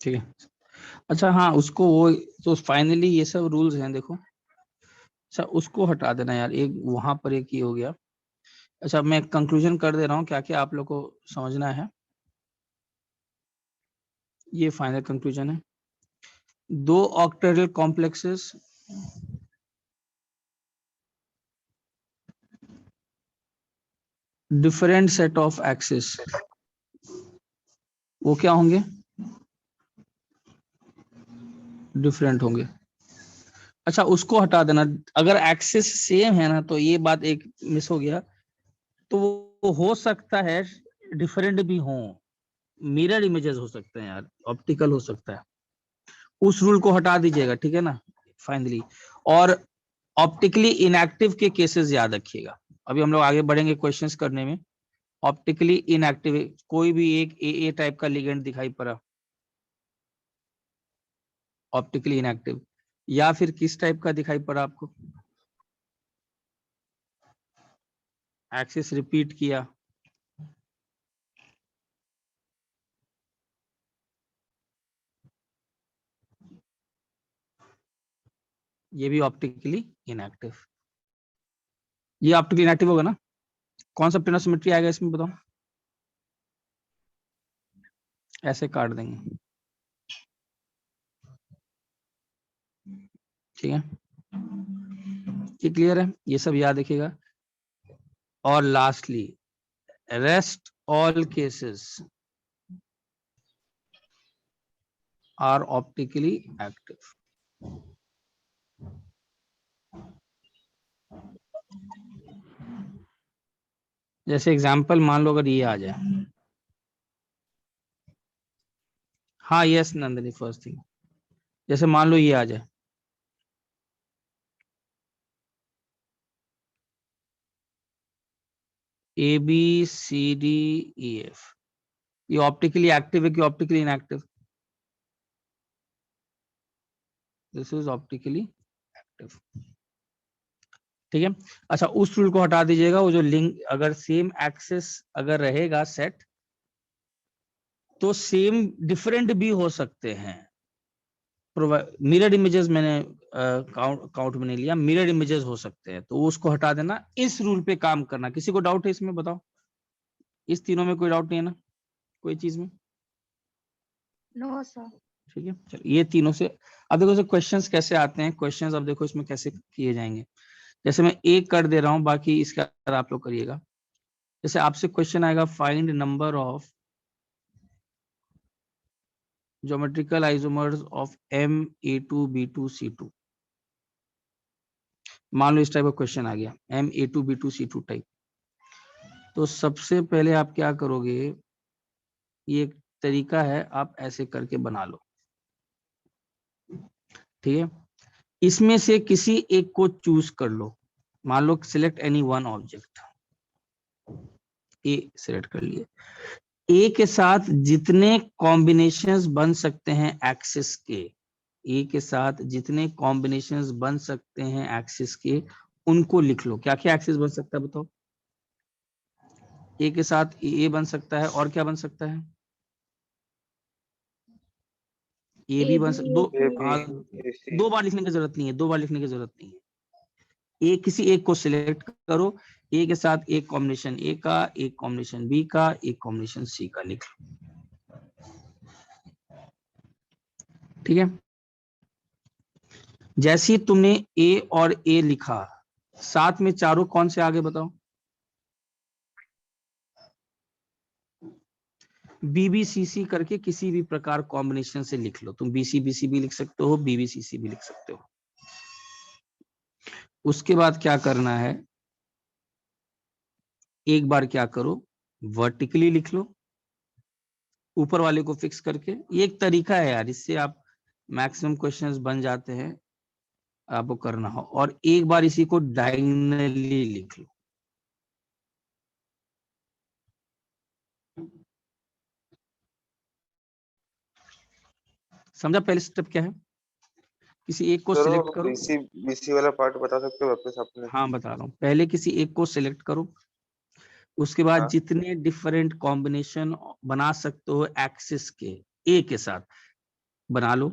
ठीक है। अच्छा हाँ, उसको वो तो फाइनली ये सब रूल्स हैं देखो। अच्छा उसको हटा देना यार, एक वहां पर एक ये हो गया। अच्छा मैं कंक्लूजन कर दे रहा हूँ, क्या क्या आप लोग को समझना है। ये फाइनल कंक्लूजन है। दो octahedral complexes different set of axis, वो क्या होंगे? डिफरेंट होंगे। अच्छा उसको हटा देना। अगर एक्सिस सेम है ना, तो ये बात एक मिस हो गया। तो वो हो सकता है डिफरेंट भी हो, मिरर इमेजेस हो सकते हैं यार, ऑप्टिकल हो सकता है। उस रूल को हटा दीजिएगा, ठीक है ना फाइनली। और ऑप्टिकली इनएक्टिव के केसेस याद रखिएगा। अभी हम लोग आगे बढ़ेंगे क्वेश्चंस करने में। ऑप्टिकली इनएक्टिव कोई भी एक ए टाइप का लिगेंड दिखाई पड़ा, ऑप्टिकली इनएक्टिव, या फिर किस टाइप का दिखाई पड़ा आपको? एक्सिस रिपीट किया, ये भी ऑप्टिकली इनएक्टिव। ये ऑप्टिकली इनएक्टिव होगा ना? कौन सा टेनोसिमेट्री आएगा इसमें बताओ? ऐसे काट देंगे, ठीक है। ये क्लियर है, ये सब याद रखिएगा। और lastly rest all cases are optically active. जैसे एग्जांपल मान लो अगर ये आ जाए, हाँ यस नंदिनी फर्स्ट थिंग, जैसे मान लो ये आ जाए, A B C D E F, ये ऑप्टिकली एक्टिव है कि optically inactive? This is optically active, ठीक है। अच्छा उस रूल को हटा दीजिएगा, वो जो लिंक अगर सेम एक्सिस अगर रहेगा सेट, तो सेम डिफरेंट भी हो सकते हैं। मिरर इमेजेस मैंने काउंट में नहीं लिया, मिरर इमेजेस हो सकते हैं, तो उसको हटा देना। इस रूल पे काम करना। किसी को डाउट है इसमें बताओ? इस तीनों में कोई डाउट नहीं है ना, कोई चीज में? No sir. ठीक है चलो, ये तीनों से अब देखो क्वेश्चंस कैसे आते हैं। क्वेश्चंस अब देखो इसमें कैसे किए जाएंगे। जैसे मैं एक कर दे रहा हूं, बाकी इसका आप लोग करिएगा। जैसे आपसे क्वेश्चन आएगा, find number of geometrical isomers of MA2B2C2। मान लो इस टाइप का क्वेश्चन आ गया, MA2B2C2 टाइप। तो सबसे पहले आप क्या करोगे, ये एक तरीका है, आप ऐसे करके बना लो, ठीक है। इसमें से किसी एक को चूज कर लो। मान लो सिलेक्ट एनी वन ऑब्जेक्ट, ए सिलेक्ट कर लिए। ए के साथ जितने कॉम्बिनेशंस बन सकते हैं एक्सिस के, ए के साथ जितने कॉम्बिनेशंस बन सकते हैं एक्सिस के, उनको लिख लो। क्या क्या एक्सिस बन सकता है बताओ? ए के साथ ए बन सकता है, और क्या बन सकता है? ए भी बन सकता, दो बार लिखने की जरूरत नहीं है, दो बार लिखने की जरूरत नहीं है। एक किसी एक को सिलेक्ट करो, ए के साथ एक कॉम्बिनेशन ए का, एक कॉम्बिनेशन बी का, एक कॉम्बिनेशन सी का लिख लो, ठीक है। जैसे ही तुमने ए और ए लिखा, साथ में चारों कौन से आगे बताओ? बीबीसीसी करके किसी भी प्रकार कॉम्बिनेशन से लिख लो। तुम बीसीबीसी भी लिख सकते हो, बीबीसीसी भी लिख सकते हो। उसके बाद क्या करना है, एक बार क्या करो, वर्टिकली लिख लो, ऊपर वाले को फिक्स करके। ये एक तरीका है यार, इससे आप मैक्सिमम क्वेश्चंस बन जाते हैं, आपको करना हो। और एक बार इसी को डायगोनली लिख लो। समझा पहले स्टेप क्या है? किसी एक को सर सिलेक्ट वो करो। बीसी वाला पार्ट बता सकते हो वापस आपने? हाँ बता रहा हूँ, पहले किसी एक को सिलेक्ट करो, उसके बाद हाँ जितने डिफरेंट कॉम्बिनेशन बना सकते हो एक्सिस के ए के साथ, बना लो।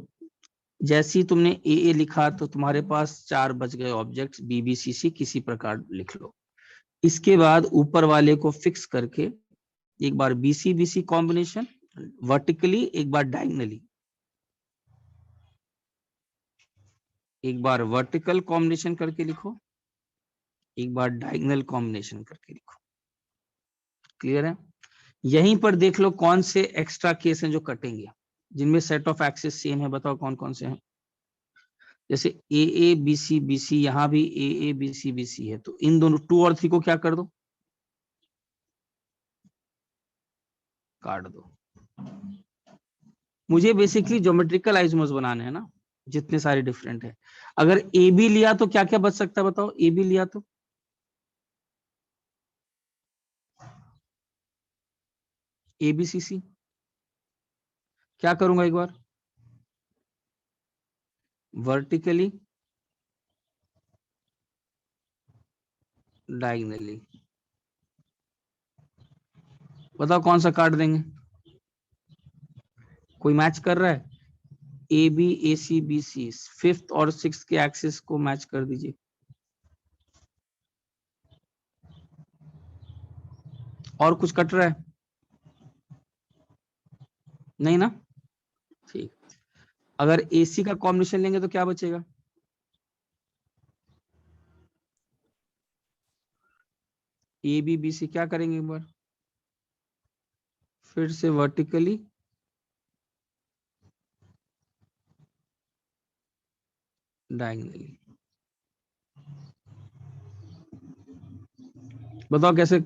जैसे ही तुमने ए लिखा तो तुम्हारे पास 4 बच गए ऑब्जेक्ट्स, बी बी सी सी किसी प्रकार लिख लो। इसके बाद ऊपर वाले को फिक्स करके एक बार बीसी बीसी कॉम्बिनेशन वर्टिकली, एक बार डायगनली, एक बार वर्टिकल कॉम्बिनेशन करके लिखो, एक बार डायगोनल कॉम्बिनेशन करके लिखो। क्लियर है? यहीं पर देख लो कौन से एक्स्ट्रा केस हैं जो कटेंगे, जिनमें सेट ऑफ एक्सिस सेम है। बताओ कौन कौन से हैं। जैसे ए बी सी बी सी, यहां भी ए बी सी बी सी है, तो इन दोनों 2 और 3 को क्या कर दो, काट दो। मुझे बेसिकली ज्योमेट्रिकल आइसोमर्स बनाने हैं ना, जितने सारे डिफरेंट है। अगर ए बी लिया तो क्या क्या बच सकता है बताओ, ए बी लिया तो ए बी सी सी। क्या करूंगा एक बार, वर्टिकली डायगोनली, बताओ कौन सा काट देंगे। कोई मैच कर रहा है, A B A C B C, 5th और 6th के एक्सिस को मैच कर दीजिए। और कुछ कट रहा है? नहीं ना, ठीक। अगर AC का कॉम्बिनेशन लेंगे तो क्या बचेगा, ए बी बी सी, क्या करेंगे एक बार फिर से वर्टिकली डायगोनली। बताओ कैसे,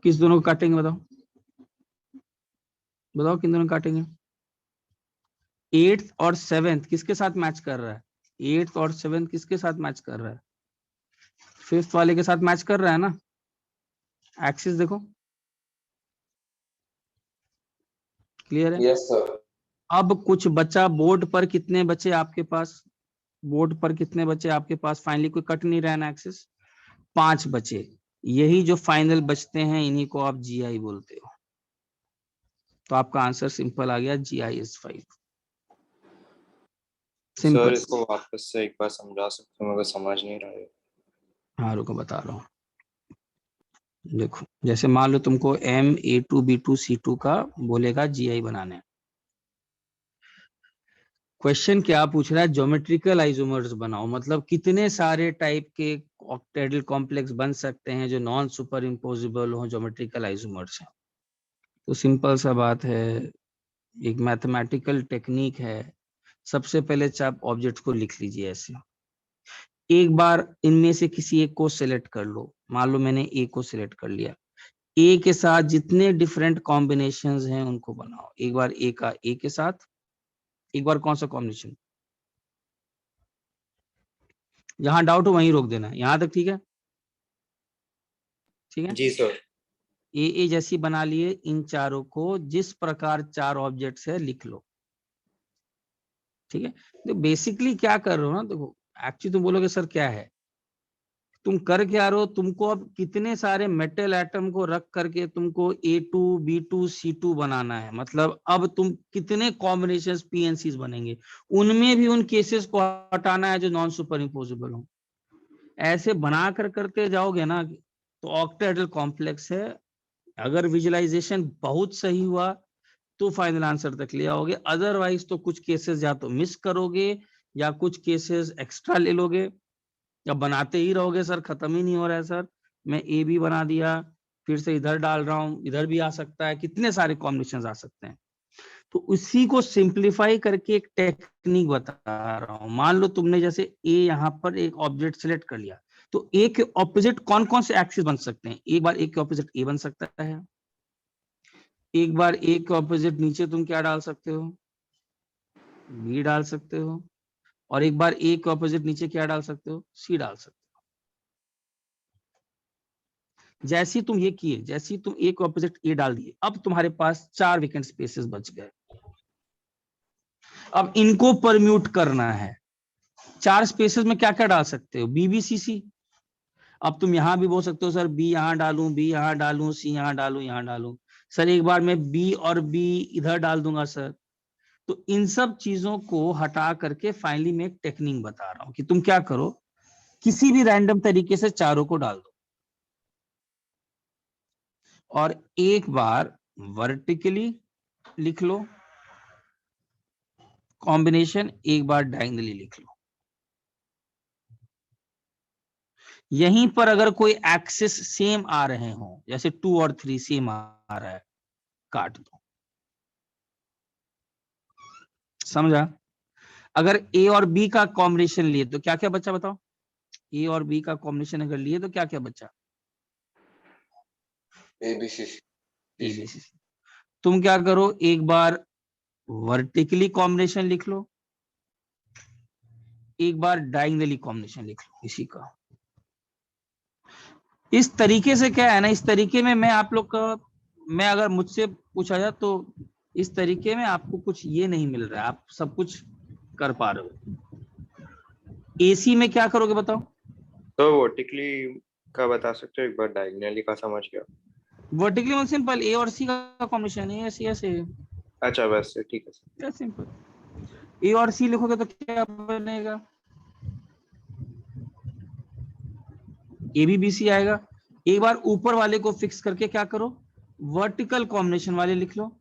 किस दोनों को काटेंगे, बताओ बताओ किन दोनों को काटेंगे। 8th और 7th किसके साथ मैच कर रहा है, 8th और 7th किसके साथ मैच कर रहा है, 5th वाले के साथ मैच कर रहा है ना। एक्सिस देखो, क्लियर है? Yes sir. अब कुछ बचा बोर्ड पर, कितने बचे आपके पास, बोर्ड पर कितने बचे आपके पास, फाइनली कोई कट नहीं रहा है ना एक्सिस, 5 बचे। यही जो फाइनल बचते हैं इन्हीं को आप GI बोलते हो। तो आपका आंसर सिंपल आ गया, GI इज 5। Sir simple. इसको वापस से एक बार समझा सकते हो, मगर समझ नहीं रहा है। हाँ रुको बता रहा हूँ। देखो जैसे मान लो तुमको MA2B2C2 का बोलेगा GI बनाने, क्वेश्चन क्या पूछ रहा है, ज्योमेट्रिकल आइसोमर्स बनाओ, मतलब कितने सारे टाइप के ऑक्टेडल कॉम्प्लेक्स बन सकते हैं जो नॉन सुपर इम्पोजिबल हो, ज्योमेट्रिकल आइसोमर्स हैं। तो सिंपल सा बात है, एक मैथमेटिकल टेक्निक है। सबसे पहले आप ऑब्जेक्ट को लिख लीजिए ऐसे, एक बार इनमें से किसी एक को सिलेक्ट कर लो। मान लो मैंने ए को सिलेक्ट कर लिया, ए के साथ जितने डिफरेंट कॉम्बिनेशंस हैं उनको बनाओ। एक बार ए का ए के साथ, एक बार कौन सा कॉम्बिनेशन, जहां डाउट हो वहीं रोक देना है, यहां तक ठीक है? ठीक है, जी सर। ए जैसी बना लिए, इन चारों को जिस प्रकार 4 ऑब्जेक्ट्स है लिख लो। ठीक है, तो बेसिकली क्या कर रहे हो ना, देखो एक्चुअली तुम बोलोगे सर क्या है, तुम कर क्या रहे हो, तुमको अब कितने सारे मेटल एटम को रख करके तुमको A2 B2 C2 बनाना है। मतलब अब तुम कितने कॉम्बिनेशंस PNCs बनेंगे, उनमें भी उन केसेस को हटाना है जो नॉन सुपर इम्पोजिबल हो। ऐसे बना कर करते जाओगे ना तो ऑक्टेहेड्रल कॉम्प्लेक्स है। अगर विजुअलाइजेशन बहुत सही हुआ तो फाइनल आंसर तक ले आओगे, अदरवाइज तो कुछ केसेस या तो मिस करोगे या कुछ केसेस एक्स्ट्रा ले लोगे, या बनाते ही रहोगे सर खत्म ही नहीं हो रहा है सर, मैं ए भी बना दिया, फिर से इधर डाल रहा हूं, इधर भी आ सकता है, कितने सारे कॉम्बिनेशन आ सकते हैं। तो उसी को सिंप्लीफाई करके एक टेक्निक बता रहा हूं। मान लो तुमने जैसे ए यहाँ पर एक ऑब्जेक्ट सिलेक्ट कर लिया, तो ए के ऑपोजिट कौन कौन से एक्सिस बन सकते हैं, एक बार ए के ऑपोजिट ए बन सकता है, एक बार ए के ऑपोजिट नीचे तुम क्या डाल सकते हो, बी डाल सकते हो, और एक बार ए के ऑपोजिट नीचे क्या डाल सकते हो, सी डाल सकते हो। जैसे तुम ये किए, जैसे तुम ए के ऑपोजिट ए डाल दिए, अब तुम्हारे पास 4 वेकेंट स्पेसेस बच गए। अब इनको परम्यूट करना है। 4 स्पेसेस में क्या क्या डाल सकते हो, बी बी सी सी। अब तुम यहां भी बोल सकते हो सर बी यहां डालूं, बी यहां डालूं, सी यहां डालूं, यहां डालूं। सर एक बार मैं बी और बी इधर डाल दूंगा सर, तो इन सब चीजों को हटा करके फाइनली मैं एक टेक्निक बता रहा हूं कि तुम क्या करो, किसी भी रैंडम तरीके से चारों को डाल दो और एक बार वर्टिकली लिख लो कॉम्बिनेशन, एक बार डायगोनली लिख लो। यहीं पर अगर कोई एक्सिस सेम आ रहे हो, जैसे 2 और 3 सेम आ रहा है, काट दो। समझा? अगर ए और बी का कॉम्बिनेशन लिए तो क्या क्या बचा बताओ? ए और बी का कॉम्बिनेशन अगर लिए तो क्या क्या बचा? ABC ABC. तुम क्या करो, एक बार वर्टिकली कॉम्बिनेशन लिख लो, एक बार डायगोनली कॉम्बिनेशन लिख लो इसी का। इस तरीके से क्या है ना, इस तरीके में मैं आप लोग का, मैं अगर मुझसे पूछा जाए तो इस तरीके में आपको कुछ ये नहीं मिल रहा है, आप सब कुछ कर पा रहे हो। एसी में क्या करोगे बताओ? तो वर्टिकली का बता सकते हो एक बार, डायगोनली का समझ गया। वर्टिकली में सिंपल ए और सी का कॉम्बिनेशन है, ऐसे ऐसे अच्छा वैसे ठीक है सर। क्या सिंपल। ए और सी लिखोगे तो क्या बनेगा? ए बी बी सी आएगा। एक बार ऊपर वाले को फिक्स करके क्या करो, वर्टिकल कॉम्बिनेशन वाले लिख लो,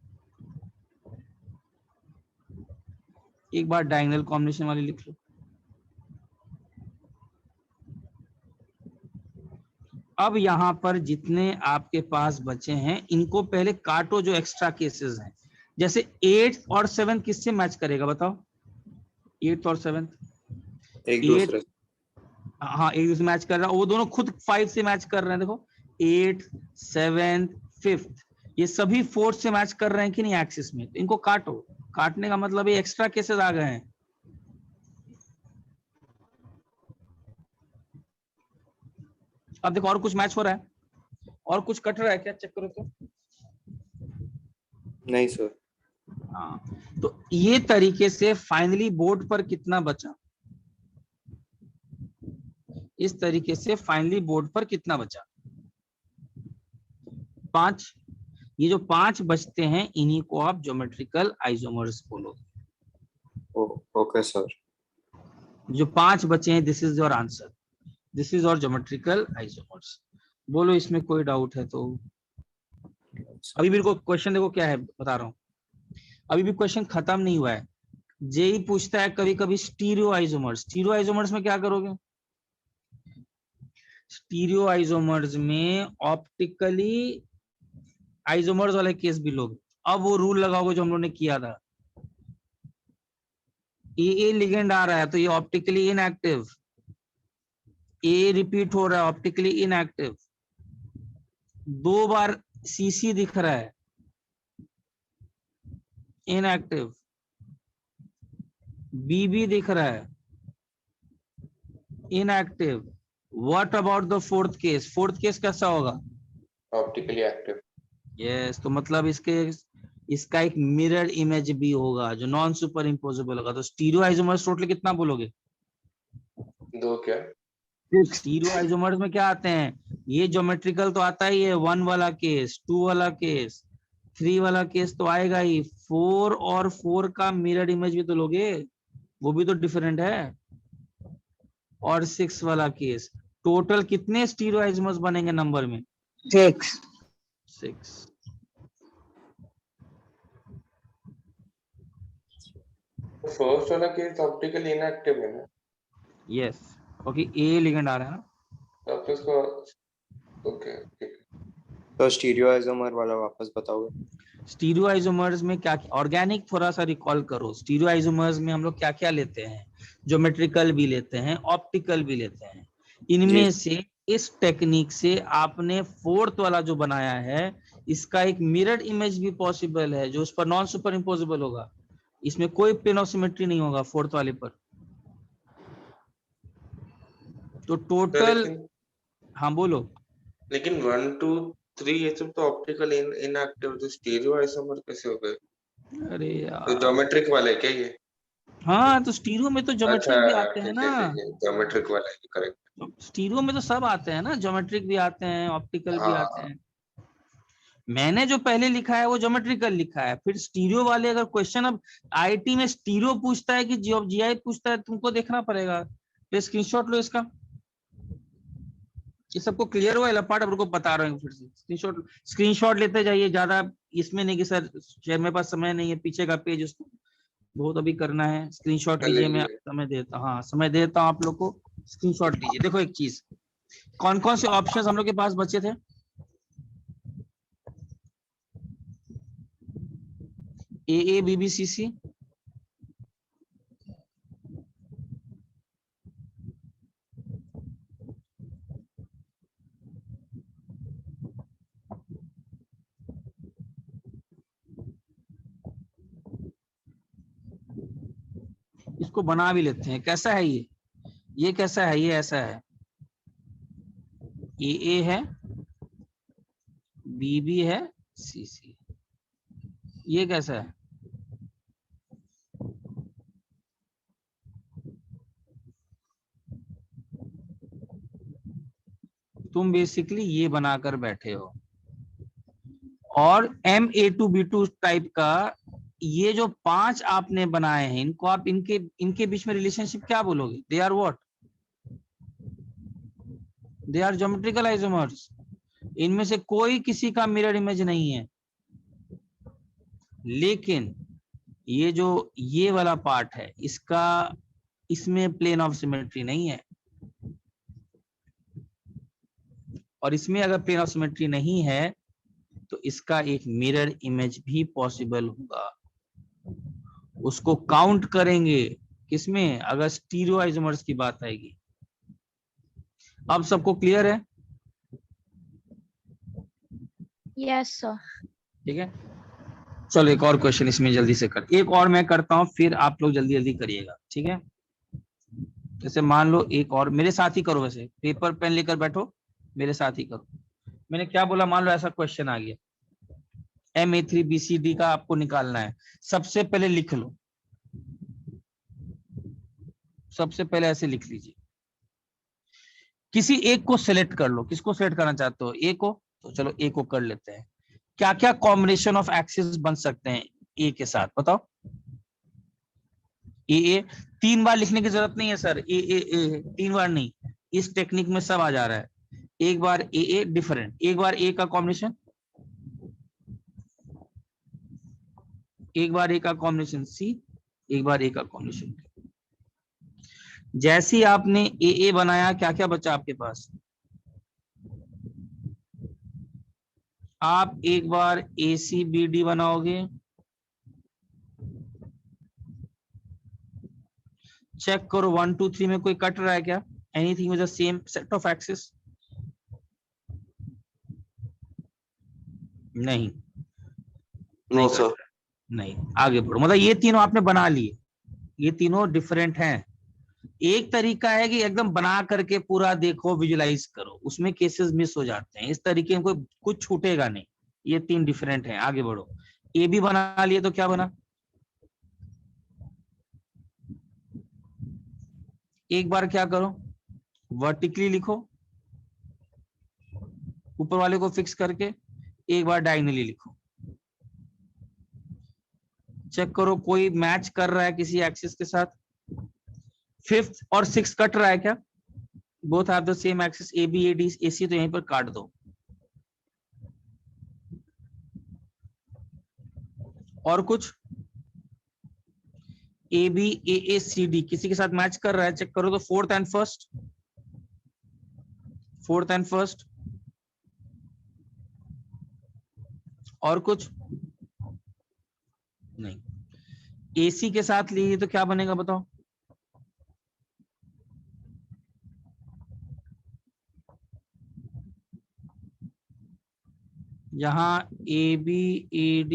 एक बार डायगोनल कॉम्बिनेशन वाले लिख लो। अब यहां पर जितने आपके पास बचे हैं इनको पहले काटो, जो एक्स्ट्रा केसेस हैं। जैसे 8 और 7 किससे मैच करेगा बताओ? 8 और 7 एक 8, दूसरे हाँ एक दूसरे मैच कर रहा है, वो दोनों खुद 5 से मैच कर रहे हैं। देखो 8 7 5 ये सभी 4 से मैच कर रहे हैं कि नहीं एक्सिस में, तो इनको काटो। काटने का मतलब ये एक्स्ट्रा केसेस आ गए हैं। अब देखो और कुछ मैच हो रहा है, और कुछ कट रहा है क्या, चेक करो तो। नहीं सर। हाँ, तो ये तरीके से फाइनली बोर्ड पर कितना बचा, इस तरीके से फाइनली बोर्ड पर कितना बचा? 5। ये जो 5 बचते हैं इन्हीं को आप ज्योमेट्रिकल आइसोमर्स बोलोगे। Okay sir. जो 5 बचे हैं, this is your answer, this is और ज्योमेट्रिकल आइसोमर्स। बोलो इसमें कोई डाउट है तो? अभी भी क्वेश्चन देखो क्या है बता रहा हूँ, अभी भी क्वेश्चन खत्म नहीं हुआ है। जेई पूछता है कभी कभी स्टीरियो आइसोमर्स, स्टीरियो आइसोमर्स में क्या करोगे? स्टीरियो आइसोमर्स में ऑप्टिकली आइसोमर्स वाले केस भी लोगे। अब वो रूल लगाओगे जो हम लोगों ने किया था, ए लिगेंड आ रहा है तो ये ऑप्टिकली इनएक्टिव, ए रिपीट हो रहा है ऑप्टिकली इनएक्टिव, 2 बार सीसी दिख रहा है इनएक्टिव, बीबी दिख रहा है inactive. What about the fourth case? Fourth case कैसा होगा? Optically active. यस, तो मतलब इसका एक मिरर इमेज भी होगा जो नॉन सुपर इम्पोजेबल होगा। तो स्टीरियो आइसोमर्स टोटल कितना बोलोगे? 2 क्या? स्टीरियो आइसोमर्स में क्या आते हैं, ये ज्योमेट्रिकल तो आता ही है, 1 वाला केस, 2 वाला केस, 3 वाला केस तो आएगा ही, 4 और 4 का मिरर इमेज भी तो लोगे, वो भी तो डिफरेंट है, और 6 वाला केस। टोटल कितने स्टीरियो आइसोमर्स बनेंगे नंबर में? 6। फर्स्ट वाला केस ऑप्टिकली इनएक्टिव है ना? यस, ओके, ए लिगेंड आ रहा है ना, तब तो इसको ओके ठीक है। तो स्टीरियो आइसोमर वाला वापस बताओगे? स्टीरियो आइसोमर्स में क्या, ऑर्गेनिक थोड़ा सा रिकॉल करो, स्टीरियो आइसोमर्स में हम लोग क्या क्या लेते हैं? ज्योमेट्रिकल भी लेते हैं, ऑप्टिकल भी लेते हैं। इनमें से इस टेक्निक से आपने फोर्थ वाला जो बनाया है, इसका एक मिरर इमेज भी पॉसिबल है जो उस पर नॉन सुपर इम्पोजेबल होगा, इसमें कोई प्लेन ऑफ सिमेट्री नहीं होगा फोर्थ वाले पर। तो टोटल, हाँ बोलो। लेकिन 1 2 3 ये सब तो ऑप्टिकल इनएक्टिव, तो स्टीरियो आइसोमर कैसे हो गए? अरे तो यार, ज्योमेट्रिक वाले क्या ये? हाँ तो स्टीरियो में तो अच्छा ज्योमेट्रिक भी आते हैं ठीक ना, है ठीक है, ज्योमेट्रिक वाला है करेक्ट। स्टीरियो में तो सब आते हैं ना, ज्योमेट्रिक भी आते हैं, ऑप्टिकल भी आते हाँ हैं। मैंने जो पहले लिखा है वो ज्योमेट्रिकल लिखा है, फिर स्टीरियो वाले अगर क्वेश्चन अब आईटी में स्टीरियो पूछता है कि जीआई पूछता है, तुमको देखना पड़ेगा। तो स्क्रीनशॉट लो इसका, ये सबको क्लियर हुआ है पार्ट? अब को बता रहे हैं फिर से, स्क्रीनशॉट लेते जाइए, ज्यादा इसमें नहीं कि सर शेयर मेरे पास समय नहीं है, पीछे का पेज उसको बहुत अभी करना है। स्क्रीनशॉट लीजिए, मैं समय देता हूँ, हाँ समय देता हूँ आप लोग को, स्क्रीनशॉट लीजिए। देखो एक चीज, कौन कौन से ऑप्शंस हम लोग के पास बचे थे? ए बी बी सी सी, इसको बना भी लेते हैं। कैसा है ये कैसा है? ये ऐसा है, ए है, बी है, सी। ये कैसा है? तुम बेसिकली ये बनाकर बैठे हो, और MA2B2 टाइप का ये जो 5 आपने बनाए हैं, इनको आप इनके बीच में रिलेशनशिप क्या बोलोगे? They are what? They are geometrical isomers. इनमें से कोई किसी का मिरर इमेज नहीं है, लेकिन ये जो ये वाला पार्ट है इसका, इसमें प्लेन ऑफ सिमेट्री नहीं है, और इसमें अगर प्लेन ऑफ सिमेट्री नहीं है तो इसका एक मिरर इमेज भी पॉसिबल होगा। उसको काउंट करेंगे किसमें? अगर स्टीरियो आइसोमर्स की बात आएगी। अब सबको क्लियर है? Yes sir. ठीक है, चलो एक और क्वेश्चन इसमें जल्दी से कर, एक और मैं करता हूं, फिर आप लोग जल्दी जल्दी करिएगा, ठीक है? जैसे मान लो एक और, मेरे साथ ही करो, वैसे पेपर पेन लेकर बैठो, मेरे साथ ही करो। मैंने क्या बोला? मान लो ऐसा क्वेश्चन आ गया, MA3BCD का आपको निकालना है। सबसे पहले लिख लो, सबसे पहले ऐसे लिख लीजिए, किसी एक को सिलेक्ट कर लो। किसको सिलेक्ट करना चाहते हो? ए को, तो चलो ए को कर लेते हैं। क्या क्या कॉम्बिनेशन ऑफ एक्सिस बन सकते हैं ए के साथ, बताओ? ए 3 बार लिखने की जरूरत नहीं है सर, ए 3 बार नहीं, इस टेक्निक में सब आ जा रहा है। एक बार ए डिफरेंट, एक बार ए का कॉम्बिनेशन, एक बार ए का कॉम्बिनेशन सी, एक बार ए का कॉम्बिनेशन। जैसे ही आपने ए बनाया, क्या क्या बचा आपके पास? आप एक बार ACBD बनाओगे, चेक करो 1 2 3 में कोई कट रहा है क्या? Anything with the same set of axis? नहीं, नो सर। नहीं, आगे बढ़ो। मतलब ये तीनों आपने बना लिए, ये तीनों डिफरेंट हैं। एक तरीका है कि एकदम बना करके पूरा देखो, विजुलाइज करो, उसमें केसेस मिस हो जाते हैं। इस तरीके में कोई कुछ छूटेगा नहीं। ये 3 डिफरेंट हैं, आगे बढ़ो। ए भी बना लिए तो क्या बना? एक बार क्या करो, वर्टिकली लिखो, ऊपर वाले को फिक्स करके, एक बार डायगनली लिखो, चेक करो कोई मैच कर रहा है किसी एक्सिस के साथ। 5th और 6th कट रहा है क्या? Both have the same axis, AB AD AC, तो यहीं पर काट दो। और कुछ? AB AACD किसी के साथ मैच कर रहा है, चेक करो तो 4th and 1st, 4th and 1st। और कुछ नहीं। AC के साथ लीजिए तो क्या बनेगा बताओ? यहां AB AD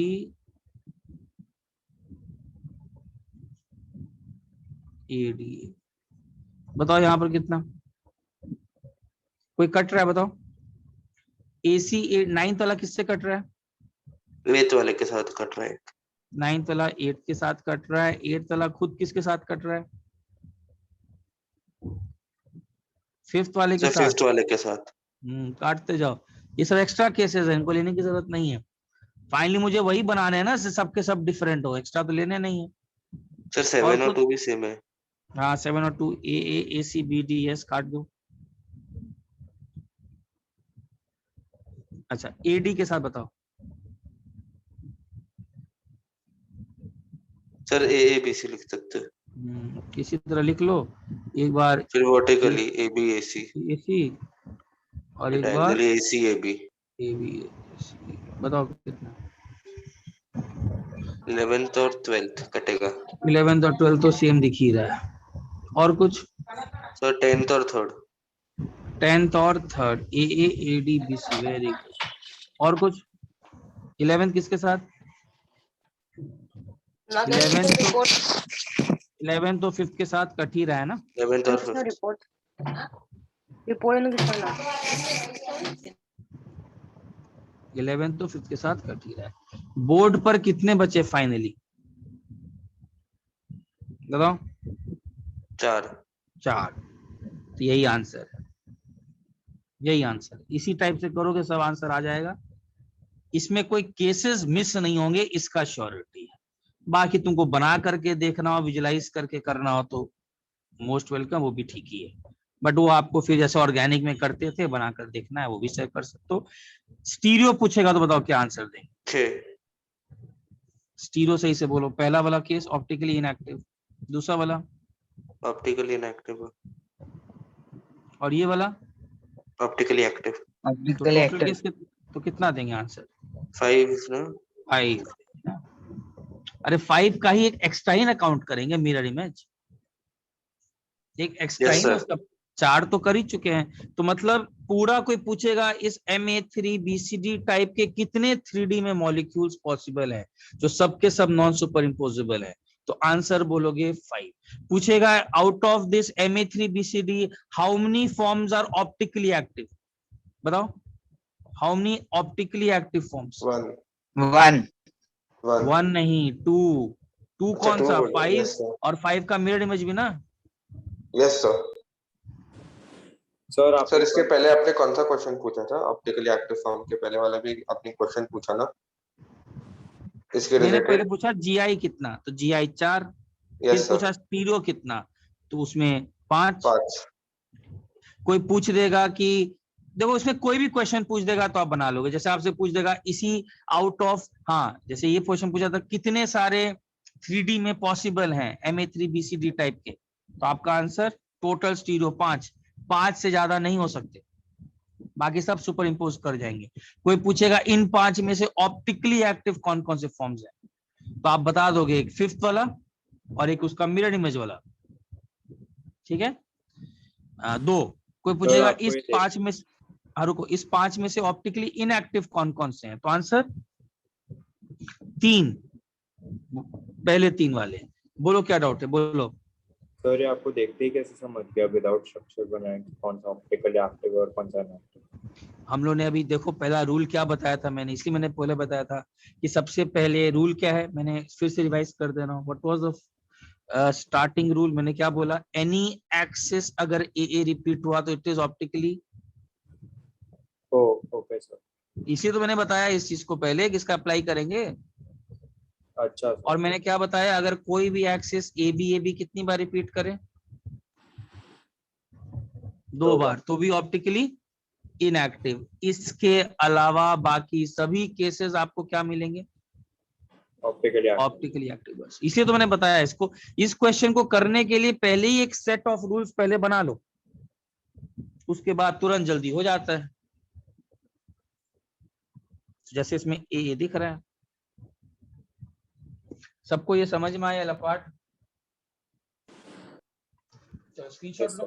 AD, बताओ यहां पर कितना कोई कट रहा है? बताओ AC 9th वाला किससे कट रहा है? 8th वाले के साथ कट रहा है। 9th वाला 8th के साथ कट रहा है, 8th वाला खुद किसके साथ कट रहा है? 5th वाले के साथ। 5th वाले के साथ। काटते जाओ, ये सब एक्स्ट्रा केसेस है, इनको लेने की जरूरत नहीं है। फाइनली मुझे वही बनाने हैं ना, सबके सब डिफरेंट हो, एक्स्ट्रा तो लेने नहीं है। सर 7 और 2 भी सेम है। हाँ 7 और 2 ए सी बी डी एस काट दो। अच्छा ए डी के साथ बताओ। सर ए बी सी लिख सकते हैं। किसी तरह लिख लो एक बार, फिर वर्टिकली ए बी ए सी, ए सी और एक बार diagonally A C A B. A B. बताओ कितना। 11th और 12th कटेगा। 11th और 12th तो सेम दिख ही रहा है। और कुछ? सर 10th और 3rd। 10th और 3rd A D B C, very good. और कुछ? 11th किसके साथ? 11th तो 5th के साथ कट ही रहा है ना। 11th और 5th। रिपोर्ट रिपोर्ट 11th तो 5th के साथ कट ही रहा है। बोर्ड पर कितने बचे फाइनली बताओ? 4। तो यही आंसर है, यही आंसर। इसी टाइप से करोगे सब आंसर आ जाएगा। इसमें कोई केसेस मिस नहीं होंगे, इसका श्योरिटी है। बाकी तुमको बना करके देखना हो, विजुलाइज करके करना हो तो मोस्ट वेलकम, वो भी ठीक ही है। बट वो आपको फिर जैसे ऑर्गेनिक में करते थे बनाकर देखना है, वो भी सेव कर सकते हो। स्टीरियो पूछेगा तो बताओ क्या आंसर देंगे? स्टीरियो सही से बोलो। पहला वाला केस ऑप्टिकली इनएक्टिव, दूसरा वाला ऑप्टिकली इनएक्टिव, और ये वाला ऑप्टिकली एक्टिव। तो टोटल केस तो कितना देंगे आंसर? 5 ना? 5। अरे 5 का ही एक एक्स्ट्रा ही ना काउंट करेंगे, मिरर इमेज एक एक्स्ट्रा ही ना, उसका 4 तो कर ही चुके हैं। तो मतलब पूरा कोई पूछेगा इस Ma3BCD टाइप के कितने 3D में मॉलिक्यूल्स पॉसिबल है जो सबके सब नॉन सुपर इम्पोजिबल है, तो आंसर बोलोगे 5। पूछेगा out of this Ma3BCD how many forms are optically active, बताओ how many optically active forms? 1 नहीं 2 कौन सा? 5 और 5 का मिरर इमेज भी ना। यस सर इसके पहले आपने कौन सा क्वेश्चन पूछा था? ऑप्टिकली एक्टिव फॉर्म के पहले वाला भी आपने क्वेश्चन पूछा ना इसके मैंने रिलेटेड? पहले पूछा GI कितना, तो GI 4। फिर पूछा स्टीरियो कितना, तो उसमें 5। कोई पूछ देगा कि देखो इसमें कोई भी क्वेश्चन पूछ देगा तो आप बना लोगे। जैसे आपसे पूछ देगा इसी आउट ऑफ, हाँ जैसे ये क्वेश्चन पूछा था कितने सारे 3D में पॉसिबल हैं Ma3BCD टाइप के, तो आपका आंसर टोटल स्टीरियो 5 से ज्यादा नहीं हो सकते, बाकी सब सुपर इम्पोज कर जाएंगे। कोई पूछेगा इन 5 में से ऑप्टिकली एक्टिव कौन कौन से फॉर्म्स हैं, तो आप बता दोगे एक 5th वाला और एक उसका मिरर इमेज वाला, ठीक है। 2 कोई पूछेगा इस 5 में, रुको, इस 5 में से ऑप्टिकली इनएक्टिव कौन कौन से हैं, तो आंसर 3, पहले 3 वाले। बोलो क्या डाउट है, बोलो। सर ये आपको देखते ही कैसे समझ गया विदाउट स्ट्रक्चर बनाए कौन सा ऑप्टिकली एक्टिव और कौन सा इनएक्टिव? हम लोग ने अभी देखो पहला रूल क्या बताया था मैंने, इसलिए मैंने पहले बताया था कि सबसे पहले रूल क्या है, मैंने फिर से रिवाइज कर दे रहा हूँ। What was the starting rule? मैंने क्या बोला? एनी एक्सिस अगर ए रिपीट हुआ तो it is optically. Okay sir, इसी तो मैंने बताया इस चीज को पहले कि इसका अप्लाई करेंगे। अच्छा सर। और मैंने क्या बताया, अगर कोई भी एक्सिस ए बी कितनी बार रिपीट करे? 2 बार, तो भी ऑप्टिकली इनएक्टिव। इसके अलावा बाकी सभी केसेस आपको क्या मिलेंगे? Optically active. बस इसलिए तो मैंने बताया इसको। इस क्वेश्चन को करने के लिए पहले ही एक सेट ऑफ रूल्स पहले बना लो, उसके बाद तुरंत जल्दी हो जाता है। जैसे इसमें ए दिख रहा है, सबको ये समझ में आया लपाट? चलो स्क्रीनशॉट लो,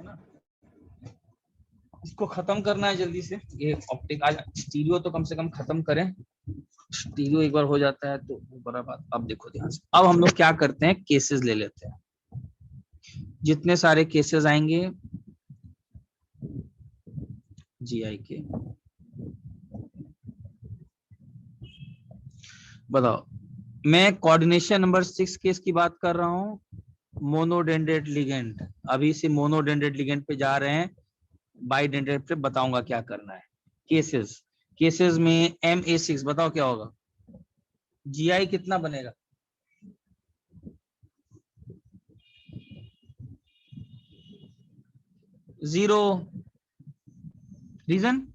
है ना। इसको खत्म करना है जल्दी से। ये ऑप्टिक आज स्टीरियो तो कम से कम खत्म करें। स्टीरियो एक बार हो जाता है तो बड़ा बात। अब देखो ध्यान से, अब हम लोग क्या करते हैं, केसेस ले लेते हैं। जितने सारे केसेस आएंगे GI के, बताओ। मैं कोऑर्डिनेशन नंबर 6 केस की बात कर रहा हूँ, मोनोडेंड्रेट लिगेंड। अभी से मोनोडेंड्रेट लिगेंड पे जा रहे हैं, बाइडेंड्रेट पे बताऊंगा क्या करना है। केसेस केसेस में MA6 बताओ क्या होगा, GI कितना बनेगा? जीरो। रीजन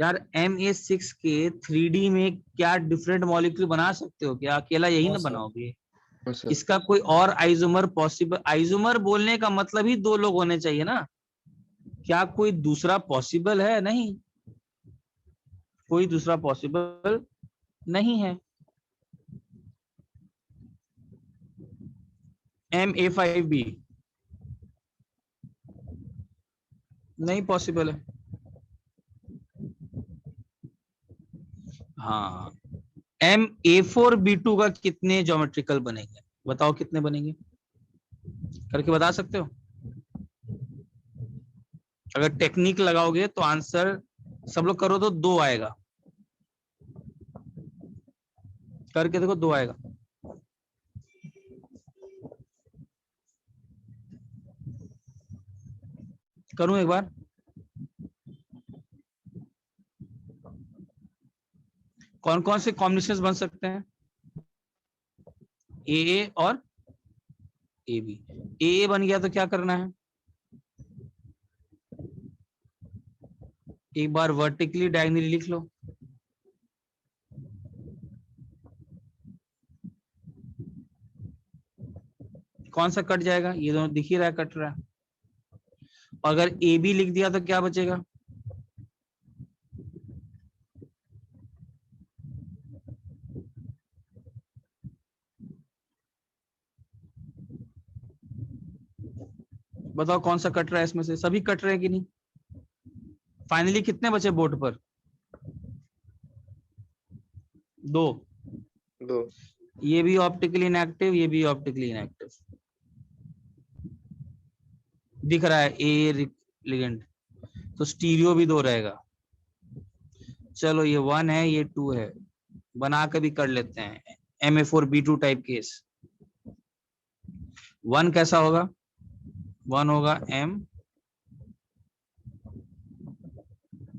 यार, MA6 के 3D में क्या डिफरेंट मॉलिक्यूल बना सकते हो क्या? अकेला यही ना बनाओगे, इसका कोई और आइसोमर पॉसिबल? आइसोमर बोलने का मतलब ही दो लोग होने चाहिए ना, क्या कोई दूसरा पॉसिबल है? नहीं, कोई दूसरा पॉसिबल नहीं है। MA5B नहीं पॉसिबल है। हाँ, MA4B2 का कितने ज्योमेट्रिकल बनेंगे बताओ, कितने बनेंगे? करके बता सकते हो? अगर टेक्निक लगाओगे तो आंसर, सब लोग करो तो 2 आएगा, करके देखो 2 आएगा। करूं एक बार? कौन कौन से कॉम्बिनेशन बन सकते हैं? AA और AB। AA बन गया तो क्या करना है, एक बार वर्टिकली डायगोनली लिख लो। कौन सा कट जाएगा? ये दोनों दिख ही रहा है, कट रहा है। अगर AB लिख दिया तो क्या बचेगा? बताओ कौन सा कट रहा है इसमें से? सभी कट रहे हैं कि नहीं? फाइनली कितने बचे बोर्ड पर? 2। 2। ये भी ऑप्टिकली इनएक्टिव, ये भी ऑप्टिकली इनएक्टिव। दिख रहा है ए लिगेंड, तो स्टीरियो भी 2 रहेगा। चलो ये 1 है, ये 2 है, बना के भी कर लेते हैं। MA4B2 type case. 1 कैसा होगा? 1 होगा M,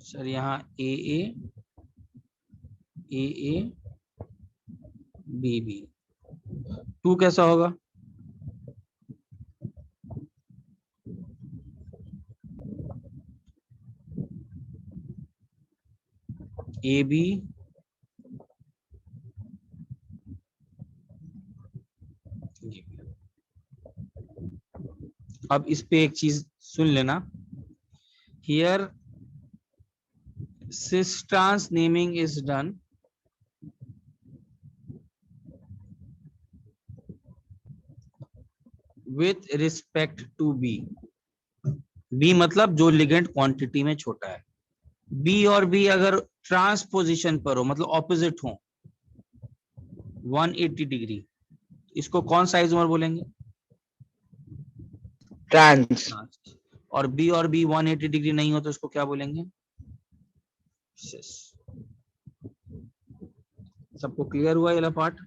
सर यहाँ AA BB। 2 कैसा होगा? AB अब इस पे एक चीज सुन लेना, here cis trans naming is done with respect to B। B मतलब जो लिगेंड क्वांटिटी में छोटा है। B और B अगर ट्रांसपोजिशन पर हो, मतलब ऑपोजिट हो 180 डिग्री, इसको कौन सा आइसोमर बोलेंगे? ट्रांस। और B 180 डिग्री नहीं हो तो इसको क्या बोलेंगे? सिस। सबको क्लियर हुआ ये पार्ट?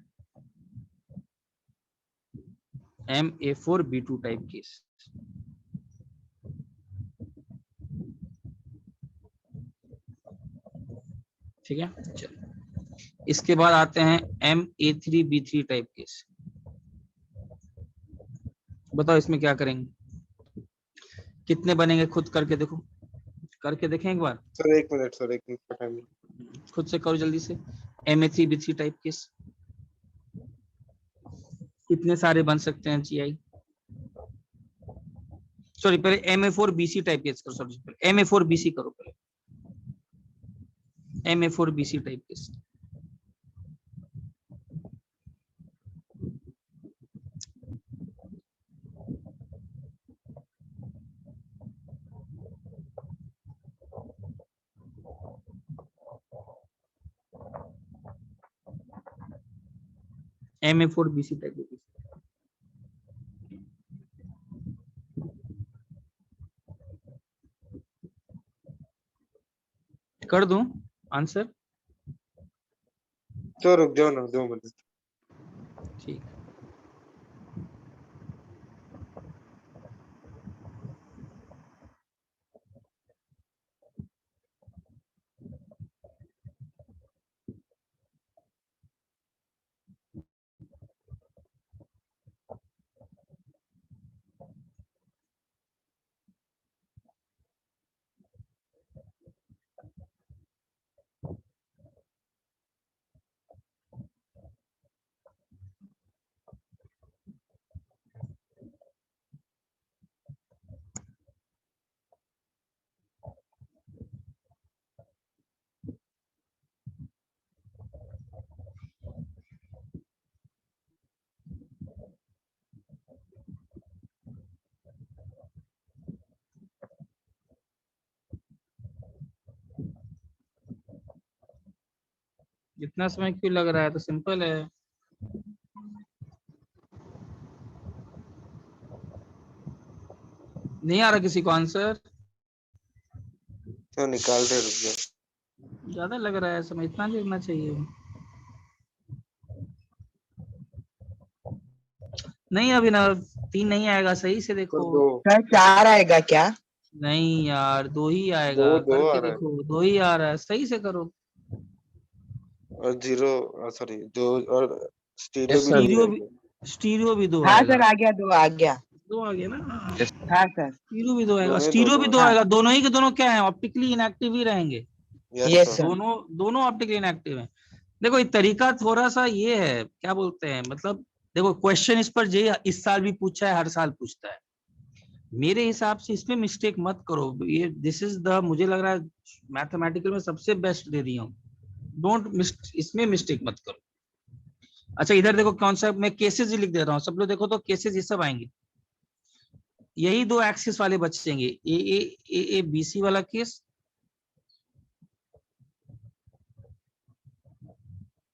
MA4B2 type case. ठीक है, चलो इसके बाद आते हैं MA3B3 टाइप केस। बताओ इसमें क्या करेंगे, कितने बनेंगे? खुद करके देखो, करके देखें एक बार। सर एक मिनट का टाइम। खुद से करो जल्दी से। MA3B3 टाइप केस कितने सारे बन सकते हैं GI? सॉरी, पहले MA4BC टाइप केस करो। सॉरी, MA4BC करो पहले। MA4BC type case. MA4BC type case कर दूं आंसर? तो रुक जाओ ना 2 मिनट। ठीक। इतना समय क्यों लग रहा है? तो सिंपल है। नहीं आ रहा किसी को आंसर? तो निकाल रहे, रुक जाओ। ज्यादा लग रहा है समय, इतना नहीं लगना चाहिए। नहीं अभिनव, 3 नहीं आएगा, सही से देखो। दो सर 4 आएगा क्या? नहीं यार, 2 ही आएगा। दो आ करके रहा है। देखो, 2 ही आ रहा है, सही से करो। और जीरो, सॉरी, दो और स्टीरियो Yes, भी sir. दो स्टीरियो भी, आएंगे। स्टीरियो भी 2 हाँ आएगा। सर, आ गया 2 आ गया। 2 आ गया ना? हाँ सर। स्टीरियो भी 2 आएगा, दोनों स्टीरियो भी 2 हाँ। आएगा। दोनों ही के दोनों क्या है? ऑप्टिकली इनएक्टिव ही रहेंगे। Yes, sir. दोनों दोनों ऑप्टिकली इनएक्टिव हैं। देखो ये तरीका थोड़ा सा ये है, क्या बोलते हैं, मतलब देखो क्वेश्चन इस पर जे इस साल भी पूछा है, हर साल पूछता है। मेरे हिसाब से इसमें मिस्टेक मत करो। ये दिस इज द, मुझे लग रहा है मैथमेटिकल में सबसे बेस्ट दे दिया हूँ। इसमें मिस्टेक मत करो। अच्छा इधर देखो, कॉन्सेप्ट में केसेस ही लिख दे रहा हूँ, सब लोग देखो तो केसेस ये सब आएंगे। यही 2 एक्सिस वाले बचेंगे, ए बी सी वाला केस।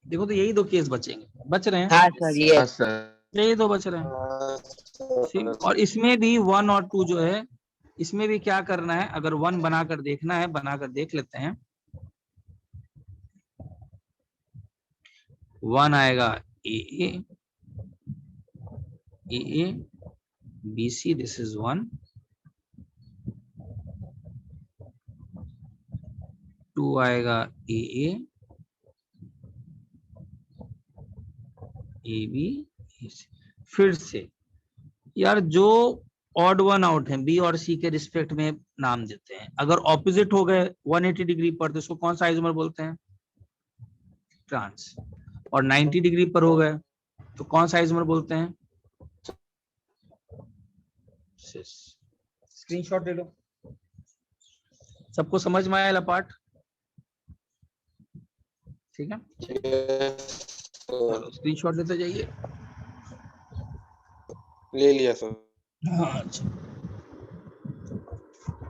देखो तो यही 2 केस बचेंगे, बच रहे हैं। हाँ सर, ये यही 2 बच रहे हैं। और इसमें भी 1 और 2 जो है, इसमें भी क्या करना है, अगर 1 बनाकर देखना है, बनाकर देख लेते हैं। 1 आएगा A B C, this is 1। 2 आएगा ए बी। फिर से यार, जो ऑड 1 आउट है बी और सी के रिस्पेक्ट में नाम देते हैं। अगर ऑपोजिट हो गए 180 डिग्री पर, तो इसको कौन सा आइसोमर बोलते हैं? ट्रांस। और 90 डिग्री पर हो गए तो कौन सा आइसोमर बोलते हैं? सिस। स्क्रीनशॉट ले लो। सबको समझ में आया पार्ट? ठीक है, स्क्रीनशॉट लेते जाइए। ले लिया सर। हाँ अच्छा,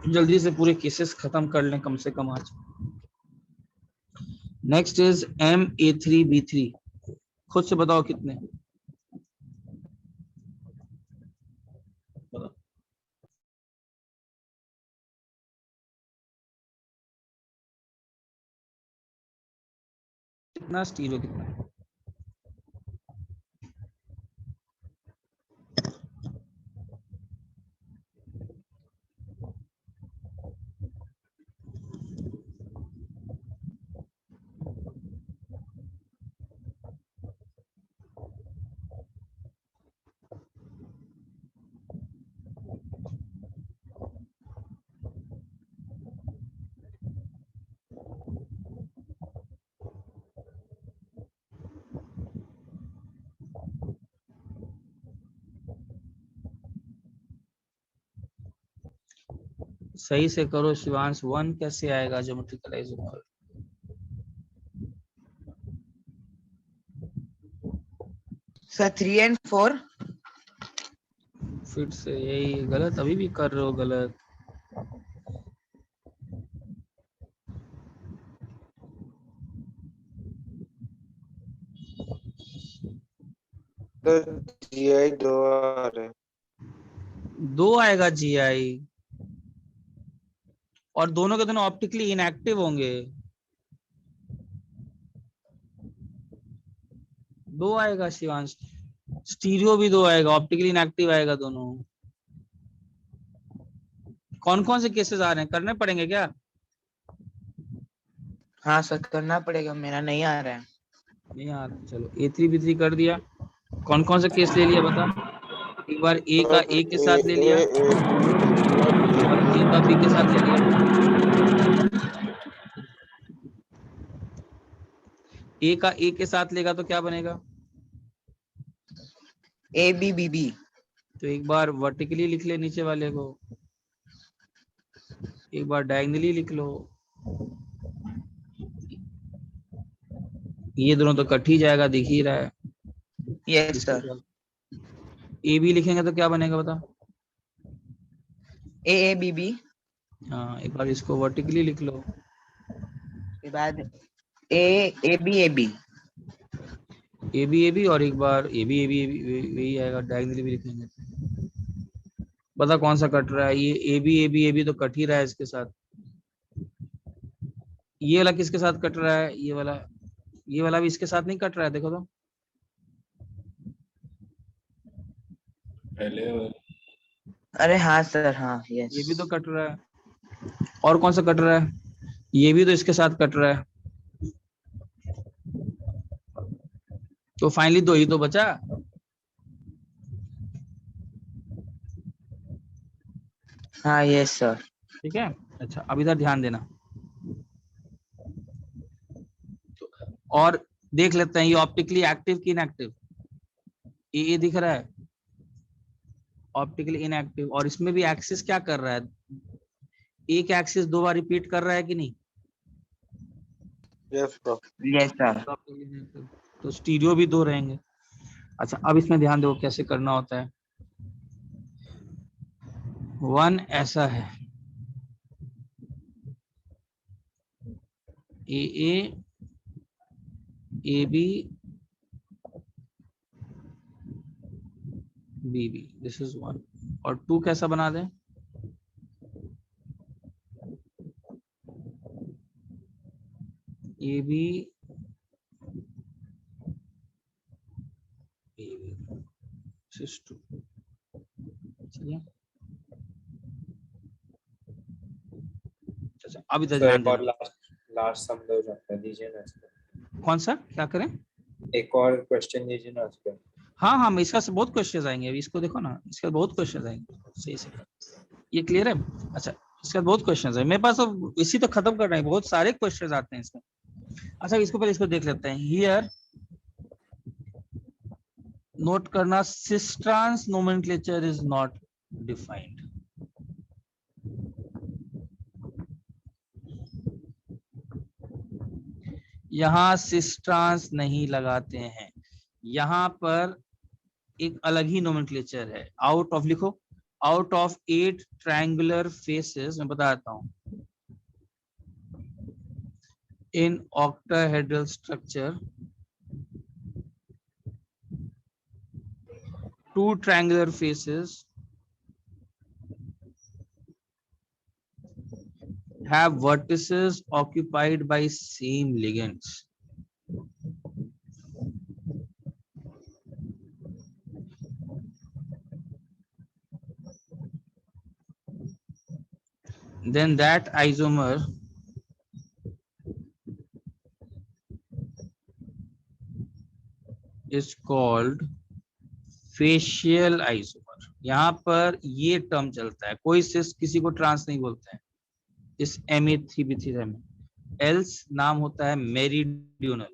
जल्दी से पूरे केसेस खत्म कर लें कम से कम आज। Next is MA3B3। खुद से बताओ कितने? बताओ। कितना स्टीरियो कितना? सही से करो शिवांश। 1 कैसे आएगा ज्योमेट्रिकल आइसोमर? Sir 3 and 4। फिर से यही गलत, अभी भी कर रहे हो गलत। तो GI 2 आ रहे हैं। 2 आएगा GI, और दोनों के दोनों ऑप्टिकली इनएक्टिव होंगे। 2 आएगा शिवांश। स्टीरियो भी 2 आएगा, ऑप्टिकली इनएक्टिव आएगा दोनों। कौन कौन से केसेस आ रहे हैं, करने पड़ेंगे क्या? हाँ सर, करना पड़ेगा, मेरा नहीं आ रहा है। नहीं आ रहा, चलो A3B3 कर दिया। कौन कौन सा केस ले लिया बता? एक बार A का A के साथ ले लिया, और A का B के साथ ले लिया। A का A के साथ लेगा तो क्या बनेगा? ABBB। तो एक बार वर्टिकली लिख ले नीचे वाले को, एक बार डायगनली लिख लो। ये दोनों तो कट ही जाएगा, दिख ही रहा है। Yes sir. AB लिखेंगे तो क्या बनेगा बता? AABB। हाँ, एक बार इसको वर्टिकली लिख लो। के बाद ए बी ए बी और एक बार ए बी वही आएगा, डायगोनली भी लिखेंगे। बता कौन सा कट रहा है? ये ए बी तो कट ही रहा है इसके साथ। ये वाला किसके साथ कट रहा है? ये वाला भी इसके साथ नहीं कट रहा है, देखो तो। पहले अरे हाँ सर, हाँ यस। ये भी तो कट रहा है। और कौन सा कट रहा है? ये भी तो इसके साथ कट रहा है। तो फाइनली दो ही तो बचा। हाँ यस सर। ठीक है, अच्छा अब इधर ध्यान देना। और देख लेते हैं ये ऑप्टिकली एक्टिव की इनएक्टिव। ये दिख रहा है ऑप्टिकली इनएक्टिव, और इसमें भी एक्सिस क्या कर रहा है? एक एक्सिस 2 बार रिपीट कर रहा है कि नहीं? Yes bro. Yes sir. तो स्टीरियो भी 2 रहेंगे। अच्छा अब इसमें ध्यान दो कैसे करना होता है। 1 ऐसा है, A B B B, this is 1। और 2 कैसा बना दें? A B this 2। चलिए अच्छा अब इधर सर ध्यान एक और देना। लास्ट सम दो जाता दीजिए ना इसको। कौन सा क्या करें? एक और क्वेश्चन दीजिए ना उसको। हाँ हाँ, इसका से बहुत क्वेश्चन आएंगे अभी, इसको देखो ना, इसका बहुत क्वेश्चन आएंगे। सही से ये क्लियर है? अच्छा इसका बहुत क्वेश्चन है मेरे पास, तो इसी तो खत्म करना है, बहुत सारे क्वेश्चन आते हैं इसमें। अच्छा इसको पहले इसको देख लेते हैं। हियर नोट करना, cis-trans nomenclature is not defined. यहां सिस्ट्रांस नहीं लगाते हैं, यहां पर एक अलग ही नोमेनक्लेचर है। आउट ऑफ लिखो, आउट ऑफ 8 ट्रायंगुलर फेसेस, मैं बताता हूं, in octahedral structure 2 triangular faces have vertices occupied by same ligands. Then that isomer is called facial isomer. यहाँ पर ये टर्म चलता है, कोई सिस किसी को ट्रांस नहीं बोलते हैं इस MA3B3 में। एल्स नाम होता है मेरिडियोनल।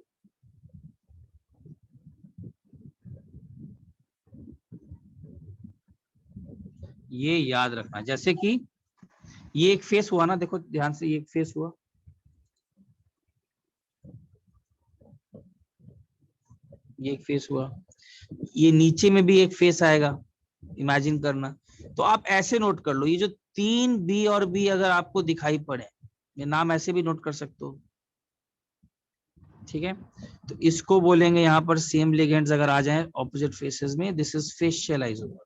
ये याद रखना। जैसे कि ये एक फेस हुआ ना, देखो ध्यान से, ये एक फेस हुआ, ये एक फेस हुआ, ये नीचे में भी एक फेस आएगा, इमेजिन करना। तो आप ऐसे नोट कर लो, ये जो 3 बी और बी अगर आपको दिखाई पड़े, ये नाम ऐसे भी नोट कर सकते हो, ठीक है? तो इसको बोलेंगे यहाँ पर सेम लिगेंड्स अगर आ जाएं ऑपोजिट फेसेस में, दिस इज फेशियल आइसोमर।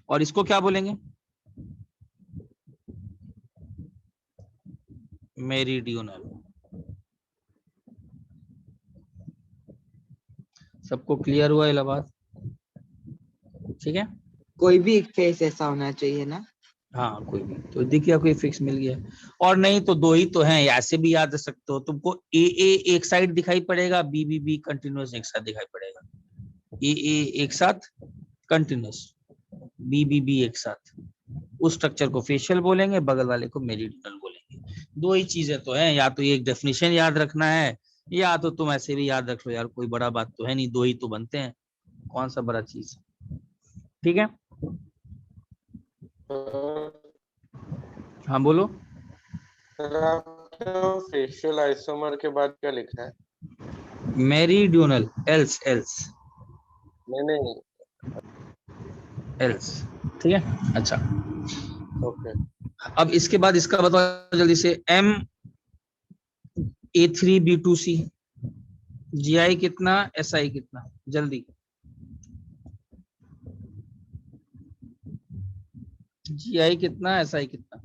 और इसको क्या बोलेंगे? मेरिडियोनल। सबको क्लियर हुआ ये बात? ठीक है, कोई भी एक फेस ऐसा होना चाहिए ना? हाँ कोई भी, तो दिख गया, कोई फिक्स मिल गया। और नहीं तो 2 ही तो हैं, ऐसे भी याद रख सकते हो। तुमको ए एक साइड दिखाई पड़ेगा, बी कंटिन्यूअस एक साथ दिखाई पड़ेगा, ए एक साथ कंटिन्यूअस, बी एक साथ। उस स्ट्रक्चर को फेशियल बोलेंगे, बगल वाले को मेरिडियोनल बोलेंगे। 2 ही चीजें तो हैं, या तो ये एक डेफिनेशन याद रखना है, या तो तुम ऐसे भी याद रख लो यार, कोई बड़ा बात तो है नहीं, 2 ही तो बनते हैं, कौन सा बड़ा चीज। ठीक है, हाँ बोलो। फेशियल आइसोमर के बाद क्या लिखा है? मेरिडियोनल, एल्स नहीं एल्स, ठीक है। अच्छा ओके। अब इसके बाद इसका बताओ जल्दी से, A3B2C, GI कितना, SI कितना, जल्दी। GI कितना, SI कितना?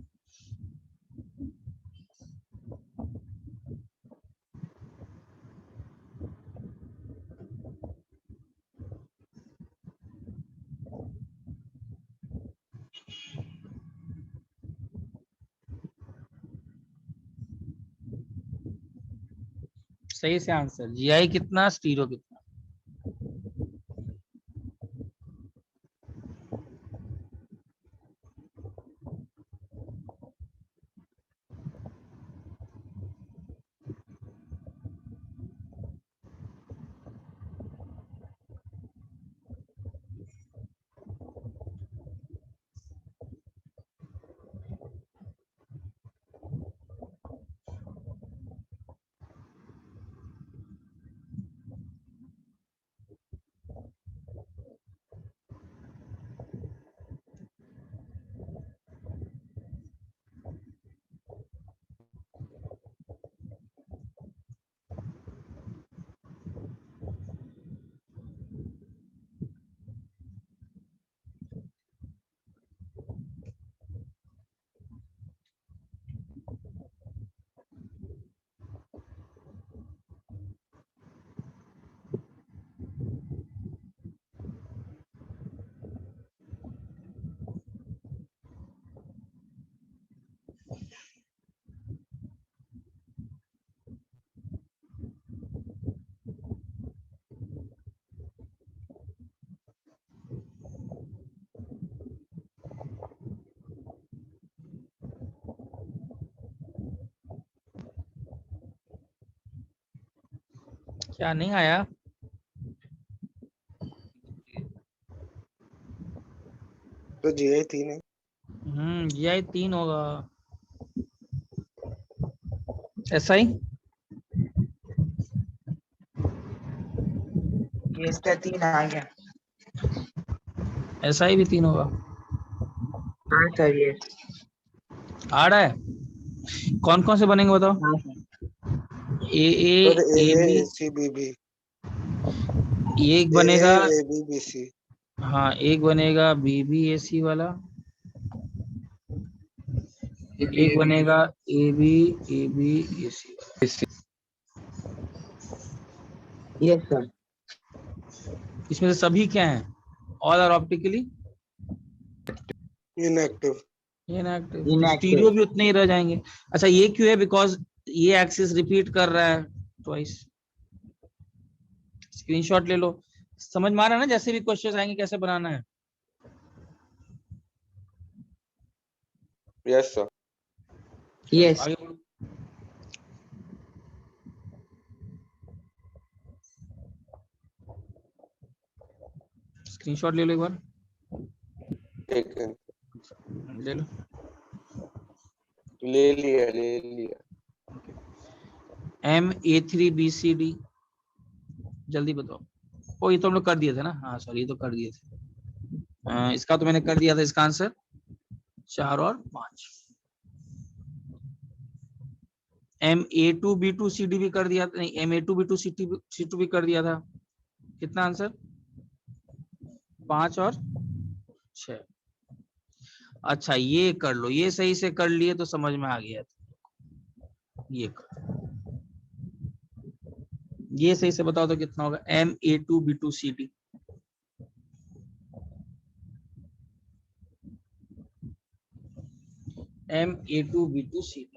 सही से आंसर, GI कितना, स्टीरो कितना? क्या नहीं आया? तो GI 3 है। GI 3 होगा। SI? ये इसका 3 आ गया। SI भी 3 होगा। हाँ सर ये। आ रहा है? कौन कौन से बनेंगे बताओ? हाँ सर। और AA, AB, ACBB, एक बनेगा। ABBC, हाँ, एक बनेगा BBAC वाला, एक बनेगा ABAC वाला। Yes sir. इसमें से सभी क्या हैं? All are optically inactive. Inactive. Inactive. Stereo भी उतने ही रह जाएंगे। अच्छा, ये क्यों है? बिकॉज ये एक्सिस रिपीट कर रहा है ट्वाइस। स्क्रीनशॉट ले लो। समझ में आ रहा है ना? जैसे भी क्वेश्चन आएंगे कैसे बनाना है। Yes, sir. यस। आगे बढ़ो। स्क्रीनशॉट ले लो एक बार, ठीक है, ले लो। ले लिया। MA3BCD, जल्दी बताओ। ओ, ये तो हम लोग कर दिए थे ना। हाँ सॉरी, ये तो कर दिए थे। इसका तो मैंने कर दिया था। इसका आंसर 4 और 5। MA2B2CD भी कर दिया था। नहीं, MA2B2C2 भी कर दिया था। कितना आंसर? 5 और 6। अच्छा, ये कर लो। ये सही से कर लिए तो समझ में आ गया। ये कर, ये सही से बताओ तो कितना होगा? MA2B2CD। MA2B2CD।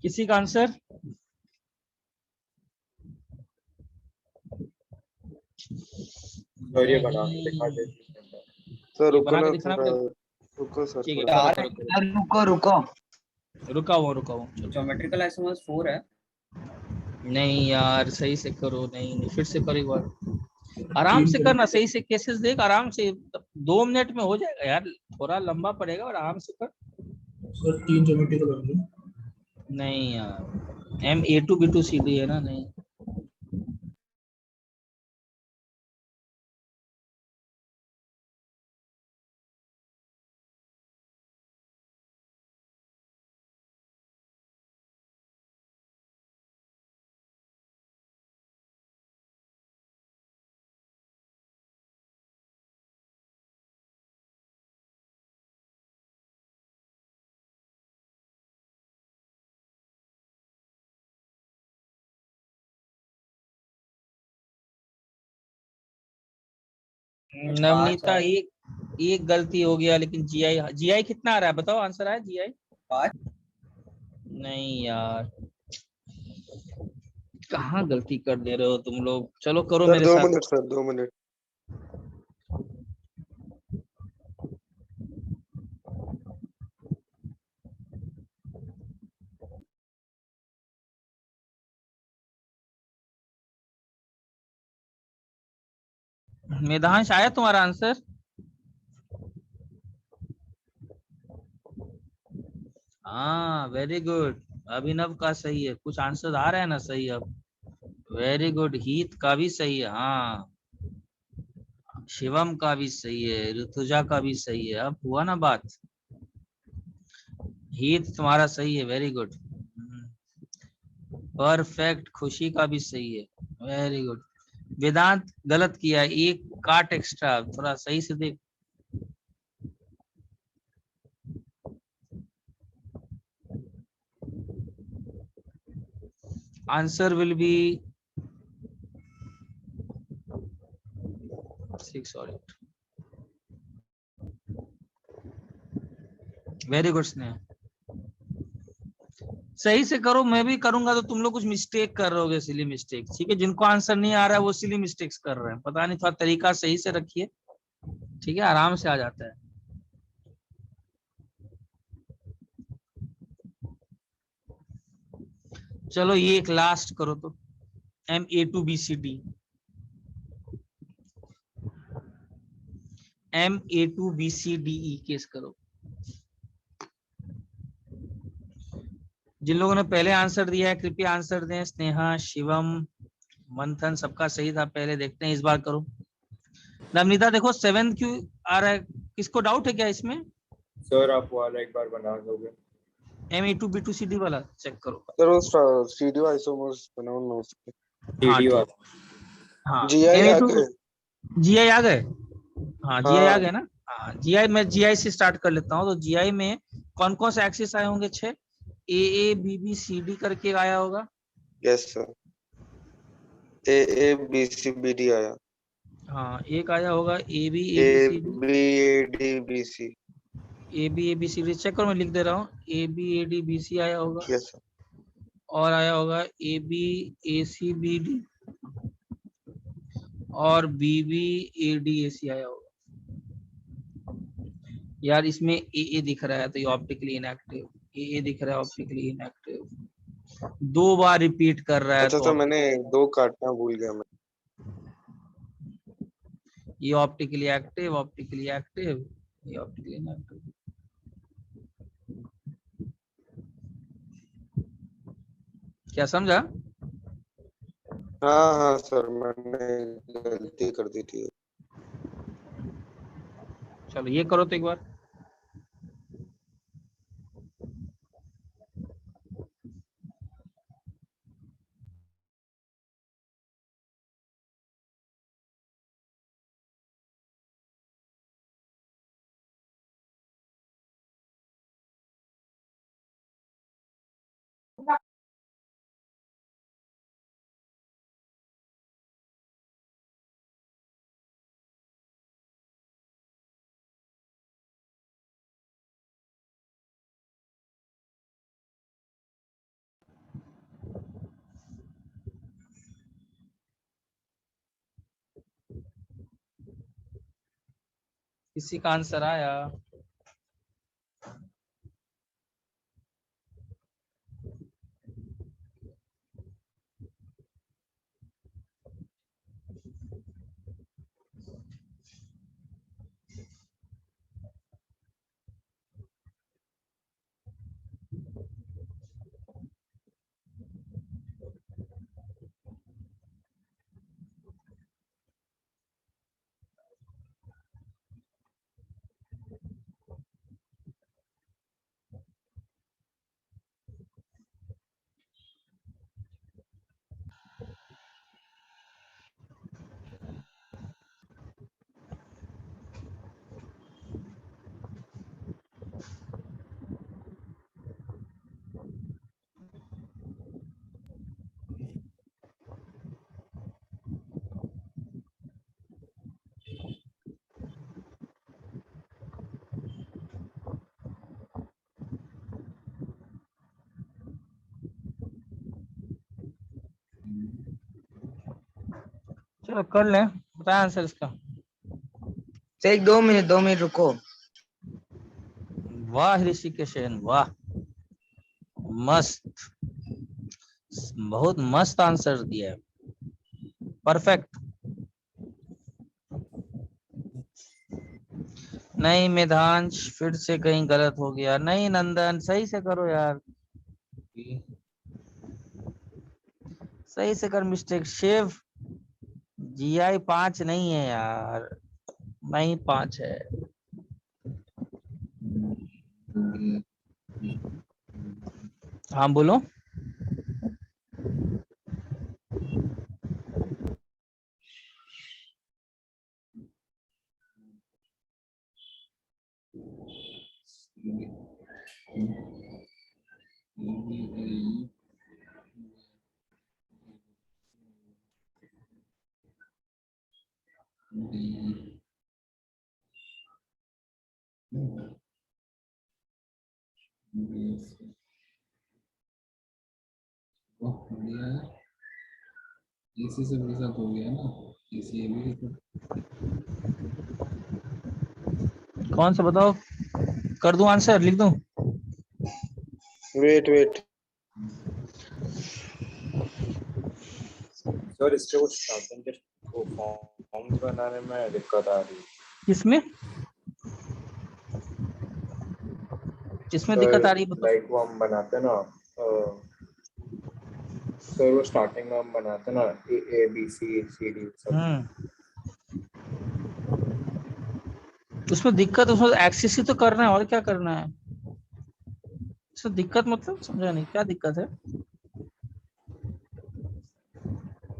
किसी का आंसर? सर ये बना के दिखा दीजिए। सर ये रुको बना ना के दिखाना थोड़ा, पड़ेगा। रुको सर ठीक है, थोड़ा। करो। रुको। रुका हूँ चलो। ज्योमेट्रिकल आइसोमर्स 4 है। नहीं यार, सही से करो। नहीं, फिर से करो एक बार। आराम से करना, सही से केसेस देख, आराम से 2 मिनट में हो जाएगा यार। थोड़ा लंबा पड़ेगा और आराम से कर। सर 3 ज्योमेट्रिकल होंगे। नहीं यार, M A2 B2 C D है ना। नहीं, नवनीता एक गलती हो गया, लेकिन GI कितना आ रहा है बताओ? आंसर आया GI? 5। नहीं यार, कहाँ गलती कर दे रहे हो तुम लोग। चलो करो सर मेरे 2 साथ। Minute sir, 2 minute. मेधांश, आया तुम्हारा आंसर? हाँ, वेरी गुड। अभिनव का सही है। कुछ आंसर आ रहा है ना सही अब। Very good. हीत का भी सही है। हाँ, शिवम का भी सही है, ऋतुजा का भी सही है। अब हुआ ना बात। हीत तुम्हारा सही है, वेरी गुड। परफेक्ट। खुशी का भी सही है, वेरी गुड। वेदांत गलत किया, एक काट एक्स्ट्रा, थोड़ा सही से देख। आंसर विल बी 6 और 8। वेरी गुड स्नेह। सही से करो, मैं भी करूंगा तो तुम लोग कुछ मिस्टेक कर रहे होगे, सिली मिस्टेक। ठीक है, जिनको आंसर नहीं आ रहा है वो सिली मिस्टेक्स कर रहे हैं, पता नहीं। थोड़ा तरीका सही से रखिए, ठीक है, आराम से आ जाता है। चलो ये एक लास्ट करो तो। MA2 BCD। MA2 BCDE case करो। जिन लोगों ने पहले आंसर दिया है कृपया आंसर दें। स्नेहा, शिवम, मंथन, सबका सही था पहले। देखते हैं इस बार करो। नवनीता देखो 7 क्यों आ रहा है? किसको डाउट है क्या इसमें? सर आप वाला एक बार बना दोगे? MA2 B2 CD वाला चेक करो। सर वो स्टीरियो आइसोमर्स बनाओ ना उसके। हाँ टीडी ठीक। वाला। हाँ, जीआई आ MA2 गए। GI आ गए। हाँ, GI आ हाँ गए ना। हाँ, GI में GI से स्टार्ट कर लेता हूँ। तो GI में कौन कौन से एक्सिस आए होंगे? 6। AABBCD करके आया होगा। Yes sir. AABCBD आया। हाँ, एक आया होगा ABABCD। ABADBC। ABABCD चेक करो, मैं लिख दे रहा हूँ। ABADBC आया होगा। Yes sir. और आया होगा ABACBD और BBADAC आया होगा। यार इसमें AA दिख रहा है तो ये ऑप्टिकली इनएक्टिव। AA दिख रहा है ऑप्टिकली इनएक्टिव। 2 बार रिपीट कर रहा है अच्छा तो सर, मैंने 2 काटना भूल गया मैं। ये ऑप्टिकली एक्टिव, ऑप्टिकली एक्टिव, ये ऑप्टिकली इनएक्टिव। क्या समझा? हाँ हाँ सर, मैंने गलती कर दी थी। चलो ये करो तो एक बार। किसी का आंसर आया? चलो कर लें, बताया आंसर इसका। सर एक 2 मिनट रुको। वाह ऋषिकेशन वाह, मस्त, बहुत मस्त आंसर दिया है, परफेक्ट। नहीं मेधांश फिर से कहीं गलत हो गया। नहीं नंदन सही से करो यार, सही से कर मिस्टेक। शेव GI 5 नहीं है यार, नहीं 5 है। हाँ बोलो। इसी से मेरे साथ हो गया ना, इसी भी कौन सा बताओ, कर दूं आंसर, लिख दूं? वेट सर इसके वो स्टार्टिंग के वो फॉर्म्स बनाने में दिक्कत आ रही है। किसमें किसमें दिक्कत आ रही है बताओ? लाइक वो हम बनाते हैं ना सर, वो स्टार्टिंग में हम बनाते हैं ना A B C C D सब। उसमें दिक्कत, उसमें एक्सेस ही तो करना है, और क्या करना है? इसमें दिक्कत मतलब समझा नहीं, क्या दिक्कत है?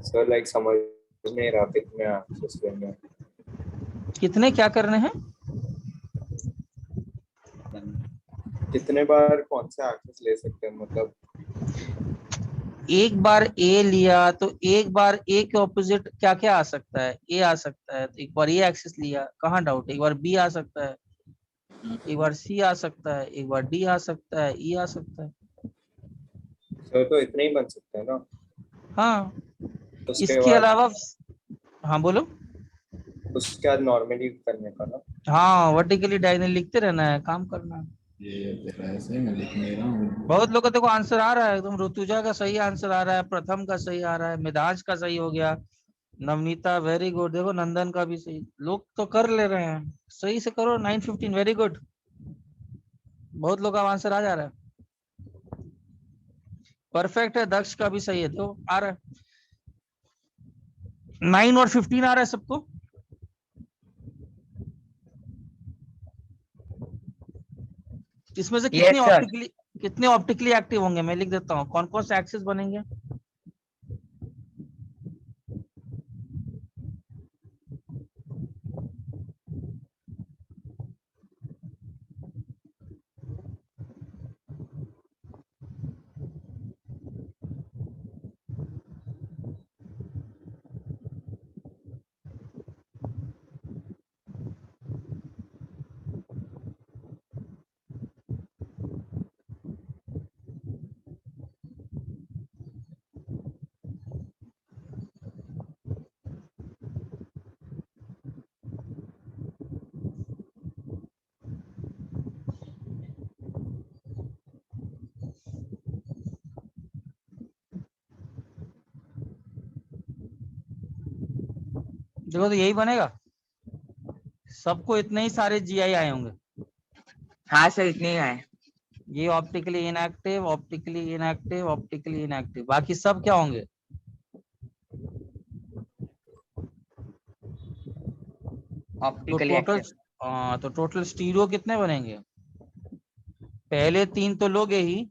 सर लाइक समझ नहीं रहा कितने एक्सेस लेने हैं। कितने क्या करने हैं? कितने बार कौन सा एक्सेस ले सकते हैं, मतलब एक बार ए लिया तो एक बार ए के ऑपोजिट क्या क्या आ सकता है? ए आ सकता है, तो एक बार ए एक्सेस लिया, कहाँ डाउट? एक बार बी आ सकता है, एक बार सी आ सकता है, एक बार डी आ सकता है, ई आ सकता है। सर तो इतने ही बन सकते हैं ना। हाँ उसके इसके बाद अलावा, हाँ बोलो। उसके बाद नॉर्मली करने का ना। हाँ वर्टिकली डायगोनल लिखते रहना है, काम करना है। ये तेरा ऐसे मैं लिख नहीं रहा हूँ। बहुत लोग का देखो आंसर आ रहा है एकदम, ऋतुजा का सही आंसर आ रहा है, प्रथम का सही आ रहा है, मिधांश का सही हो गया, नवनीता वेरी गुड, देखो नंदन का भी सही, लोग तो कर ले रहे हैं। सही से करो, 9:15 वेरी गुड, बहुत लोग का आंसर आ जा रहा है, परफेक्ट है। दक्ष का भी सही है, तो आ रहा है 9 और 15 आ रहा है सबको। इसमें से यस सर। कितने ऑप्टिकली एक्टिव होंगे, मैं लिख देता हूँ, कौन कौन से एक्सिस बनेंगे? देखो तो यही बनेगा, सबको इतने ही सारे जीआई आए होंगे। हाँ सर इतने ही आए। ये optically inactive, optically inactive, optically inactive, बाकी सब क्या होंगे? तो ऑप्टिकली टोटल, एक्टिव। हाँ तो टोटल स्टीरियो कितने बनेंगे? पहले 3 तो लोगे ही,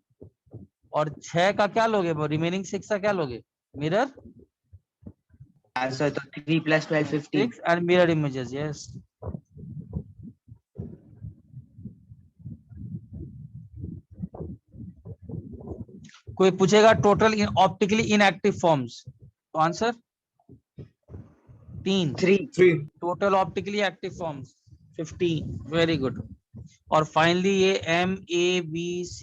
और 6 का क्या लोगे? रिमेनिंग 6 का क्या लोगे? मिरर सर तो 3 + 12 15। 6 एंड मिरर इमेजेस, यस। कोई पूछेगा टोटल ऑप्टिकली इनएक्टिव फॉर्म्स, तो answer 3। 3। Total optically active forms 15, very good. और फाइनली ये MABCDEF,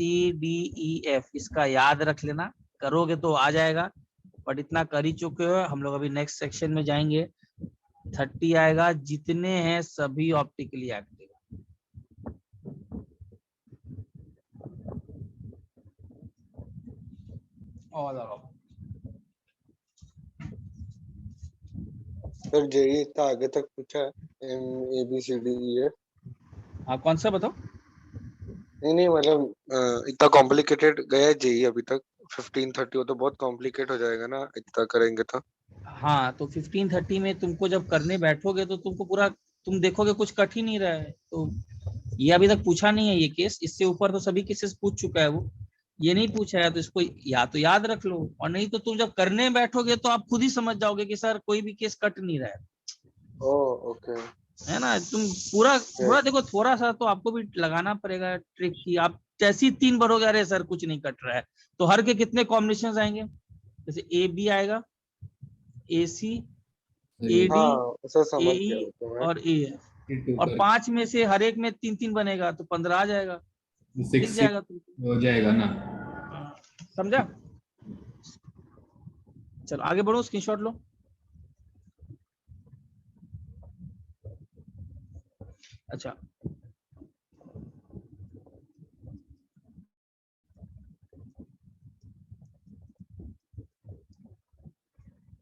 इसका याद रख लेना, करोगे तो आ जाएगा, बट इतना कर ही चुके हो। हम लोग अभी नेक्स्ट सेक्शन में जाएंगे, 30 आएगा, जितने हैं सभी optically active. All are. Sir JEE इतना आगे तक पूछा है, MABCDEF। हाँ कौन सा बताओ? नहीं नहीं मतलब इतना कॉम्प्लिकेटेड गया है जेई अभी तक। 15-30 वो तो बहुत कॉम्प्लिकेट हो जाएगा ना इतना करेंगे तो। हाँ तो 15-30 में तुमको जब करने बैठोगे तो तुमको पूरा, तुम देखोगे कुछ कट ही नहीं रहा है। तो ये अभी तक पूछा नहीं है ये केस, इससे ऊपर तो सभी केसेस पूछ चुका है वो, ये नहीं पूछा है। तो इसको या तो याद रख लो, और नहीं तो तुम जब करने बैठोगे तो आप खुद ही समझ जाओगे कि सर कोई भी केस कट नहीं रहा है। Oh okay. है ना, तुम पूरा थोड़ा देखो, थोड़ा सा तो आपको भी लगाना पड़ेगा ट्रिक की। आप जैसे ही 3 भरोगे, अरे सर कुछ नहीं कट रहा है, तो हर के कितने कॉम्बिनेशन आएंगे? जैसे AB आएगा, AC, AD, हाँ सर समझ AE गया वो तो मैं। और AF, और 5 में से हर एक में 3-3 बनेगा, तो 15 आ जाएगा, दिख 6 जाएगा तुमको। हो जाएगा ना। हाँ, समझा? चलो आगे बढ़ो, स्क्रीनशॉट लो। अच्छा,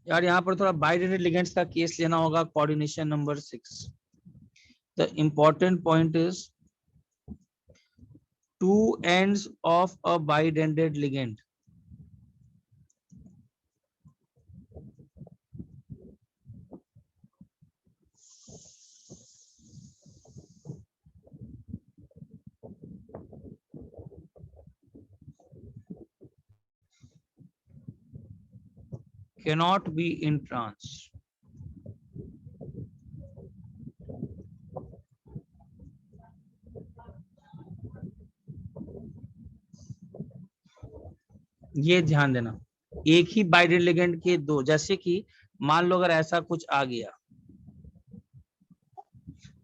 यार यहाँ पर थोड़ा बाइडेंटेड लिगेंड्स का केस लेना होगा, coordination number 6। The important point is two ends of a bidentate ligand cannot be in trans. ये ध्यान देना, एक ही बाइडेंट लिगेंड के दो, जैसे कि मान लो अगर ऐसा कुछ आ गया,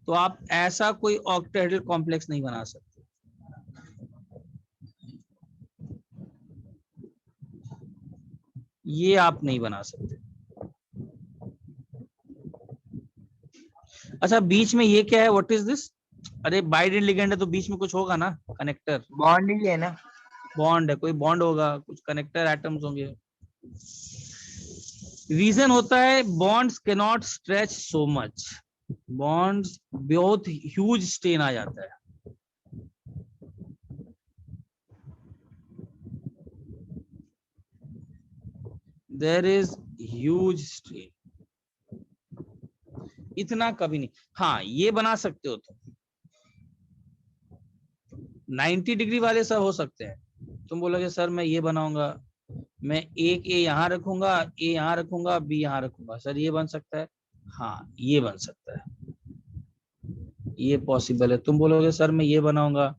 तो आप ऐसा कोई ऑक्टाहेड्रल कॉम्प्लेक्स नहीं बना सकते। ये आप नहीं बना सकते। अच्छा, बीच में ये क्या है? What is this? अरे बाइडेंट लिगेंड है तो बीच में कुछ होगा ना, कनेक्टर, बॉन्ड ही है ना। बॉन्ड है, कोई बॉन्ड होगा, कुछ कनेक्टर एटम्स होंगे। रीजन होता है bonds can not stretch so much, bonds बहुत ह्यूज स्ट्रेन आ जाता है। देयर इज ह्यूज स्ट्रेन, इतना कभी नहीं। हाँ ये बना सकते हो तुम, 90 डिग्री वाले सर हो सकते हैं। तुम बोलोगे सर मैं ये बनाऊंगा, मैं एक ए यहाँ रखूंगा, ए यहाँ रखूंगा, बी यहाँ रखूंगा, सर ये बन सकता है? हाँ ये बन सकता है, ये पॉसिबल है। तुम बोलोगे सर मैं ये बनाऊंगा,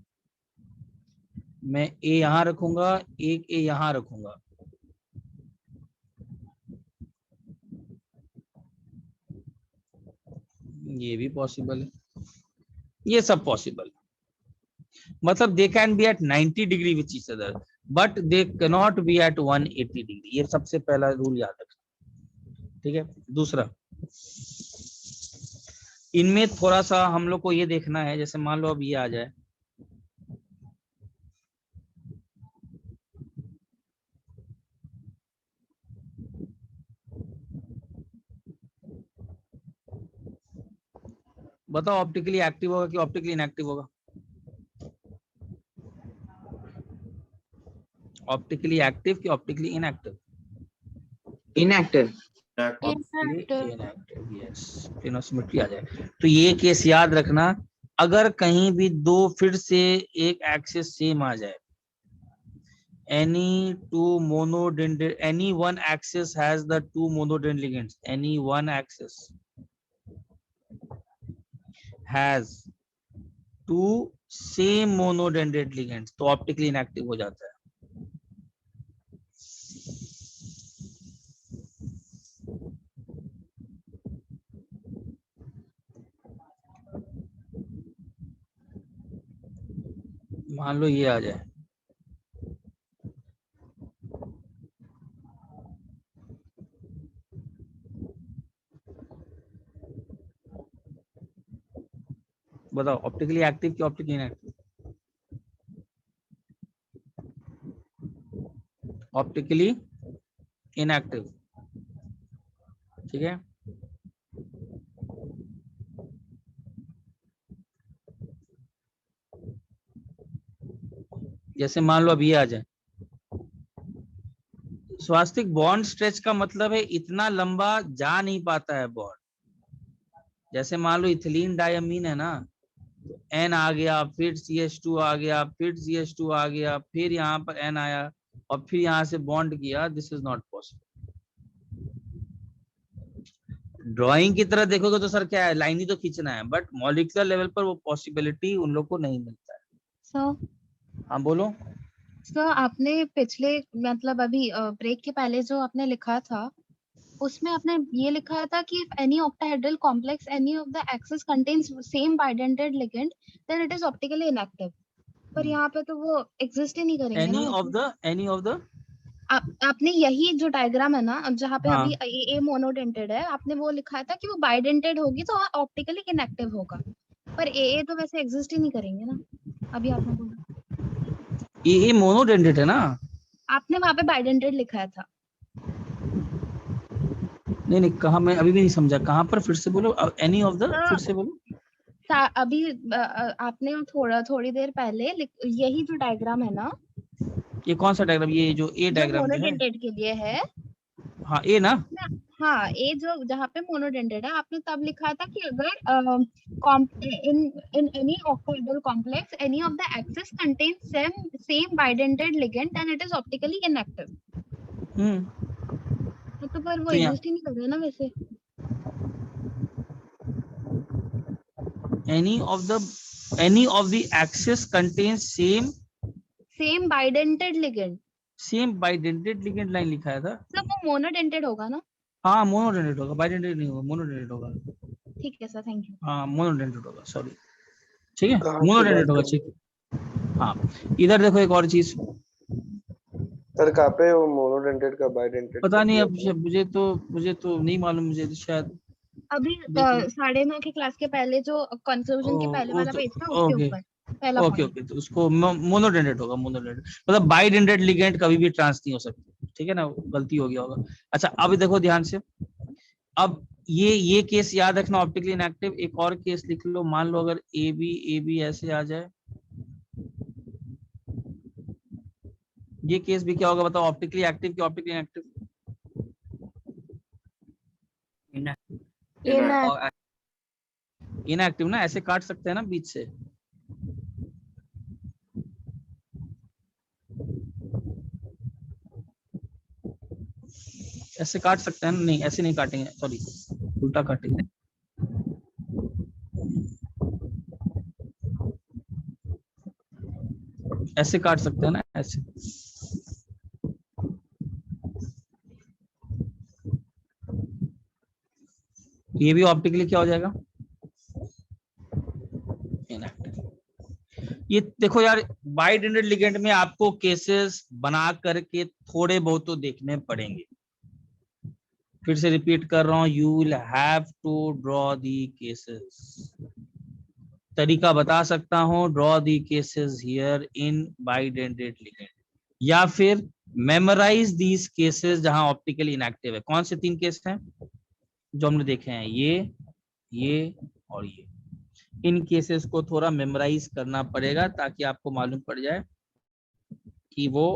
मैं ए यहाँ रखूंगा, एक ए यहाँ रखूंगा, ये भी पॉसिबल है, ये सब पॉसिबल है। मतलब they can be at 90 degree which each other, but they cannot be at 180 degree. ये सबसे पहला रूल याद रखना, ठीक है। दूसरा, इनमें थोड़ा सा हम लोग को ये देखना है, जैसे मान लो अब ये आ जाए, बताओ ऑप्टिकली एक्टिव होगा कि ऑप्टिकली इनएक्टिव होगा? ऑप्टिकली एक्टिव कि optically inactive? Inactive. Inactive. Inactive, yes, टेनोसिमेट्री आ जाए। तो ये केस याद रखना, अगर कहीं भी दो फिर से एक एक्सिस सेम आ जाए, any two monodendritic, any one axis has the two monodendritic ligands, any one axis has two same monodendritic ligands, तो ऑप्टिकली इनएक्टिव हो जाता है। मान लो ये आ जाए, बताओ ऑप्टिकली एक्टिव कि ऑप्टिकली इनएक्टिव? ऑप्टिकली इनएक्टिव, ठीक है। जैसे मान लो अब ये आ जाए, स्वास्तिक बॉन्ड स्ट्रेच का मतलब है इतना लंबा जा नहीं पाता है बॉन्ड। जैसे मान लो इथिलीन डायमीन है ना, तो N आ गया, फिर CH2 आ गया, फिर CH2 आ गया, फिर यहाँ पर N आया और फिर यहाँ से बॉन्ड किया, this is not possible. Drawing की तरह देखोगे तो सर क्या है, लाइन ही तो खींचना है, बट मॉलिक्यूलर लेवल पर वो पॉसिबिलिटी उन लोग को नहीं मिलता है। सर हाँ बोलो। सर आपने पिछले मतलब अभी ब्रेक के पहले जो आपने लिखा था उसमें आपने ये लिखा था कि if any octahedral complex any of the axis contains same bidentate ligand then it is optically inactive, पर यहाँ पे तो वो एग्जिस्ट ही नहीं करेंगे एनी ना। ऑफ द आपने यही जो डायग्राम है ना, अब जहाँ पे हाँ। अभी ए मोनोडेंटेड है, आपने वो लिखा था कि वो बाइडेंटेड होगी तो ऑप्टिकली इनएक्टिव होगा, पर ए तो वैसे एग्जिस्ट ही नहीं करेंगे ना। अभी आपने बोला ये मोनोडेंड्रेट है ना, आपने वहाँ पे बाइडेंटेड लिखा था। नहीं कहा, मैं अभी भी नहीं समझा, कहाँ पर फिर से बोलो, एनी ऑफ द, फिर से बोलो। अभी आपने थोड़ी देर पहले यही जो डायग्राम है ना, ये कौन सा डायग्राम, ये जो ए डायग्राम जो है, मोनोडेंटेड के लिए है। हाँ ए ना, हाँ ए जो जहाँ पे मोनोडेंटेड है, आपने तब लिखा था कि अगर in any octahedral complex any of the axis contains same bidentate ligand then it is optically inactive। तो पर वो एग्जिस्ट ही नहीं कर रहा ना वैसे। any of the axis contains same bidentate ligand। same bidentate ligand line लिखा था, सब वो मोनोडेंटेड होगा ना। हाँ मोनोडेंटेट होगा, बाइडेंटेट नहीं होगा, मोनोडेंटेट होगा। ठीक है सर, थैंक यू। हाँ मोनोडेंटेट होगा, सॉरी, ठीक है, कहाँ से मोनोडेंटेट बात होगा, कर ठीक है। हाँ इधर देखो एक और चीज, सर कहाँ पे वो मोनोडेंटेड का बाइडेंटेड पता नहीं, अब मुझे तो नहीं मालूम, मुझे तो शायद अभी 9:30 की क्लास के पहले जो कंक्लूजन के पहले वाला पेज था उसके ऊपर पहला ओके पॉइंट। तो उसको मोनोडेंटेट होगा, मोनोडेंटेट मतलब बाइडेंटेट लिगेंड कभी भी ट्रांस नहीं हो सकती, ठीक है ना, गलती हो गया होगा। अच्छा अब देखो ध्यान से, अब ये केस याद रखना, ऑप्टिकली इनएक्टिव। एक और केस लिख लो, मान लो अगर ए बी ऐसे आ जाए, ये केस भी क्या होगा बताओ, ऑप्टिकली एक्टिव कि ऑप्टिकली इनएक्टिव? इनएक्टिव ना, ऐसे काट सकते हैं ना बीच से, ऐसे काट सकते हैं, नहीं ऐसे नहीं काटेंगे, सॉरी उल्टा काटेंगे, ऐसे काट सकते हैं ना, ऐसे। ये भी ऑप्टिकली क्या हो जाएगा, इनएक्टिव। ये देखो यार, बाइडेंटेड लिगेंड में आपको केसेस बना करके थोड़े बहुत तो देखने पड़ेंगे। फिर से रिपीट कर रहा हूं, you will have to draw the cases. तरीका बता सकता हूं, draw the cases here in bidentate ligand, या फिर मेमोराइज दीज केसेस जहां ऑप्टिकली इनएक्टिव है। कौन से 3 केस हैं जो हमने देखे हैं, ये और ये, इन केसेस को थोड़ा मेमोराइज करना पड़ेगा ताकि आपको मालूम पड़ जाए कि वो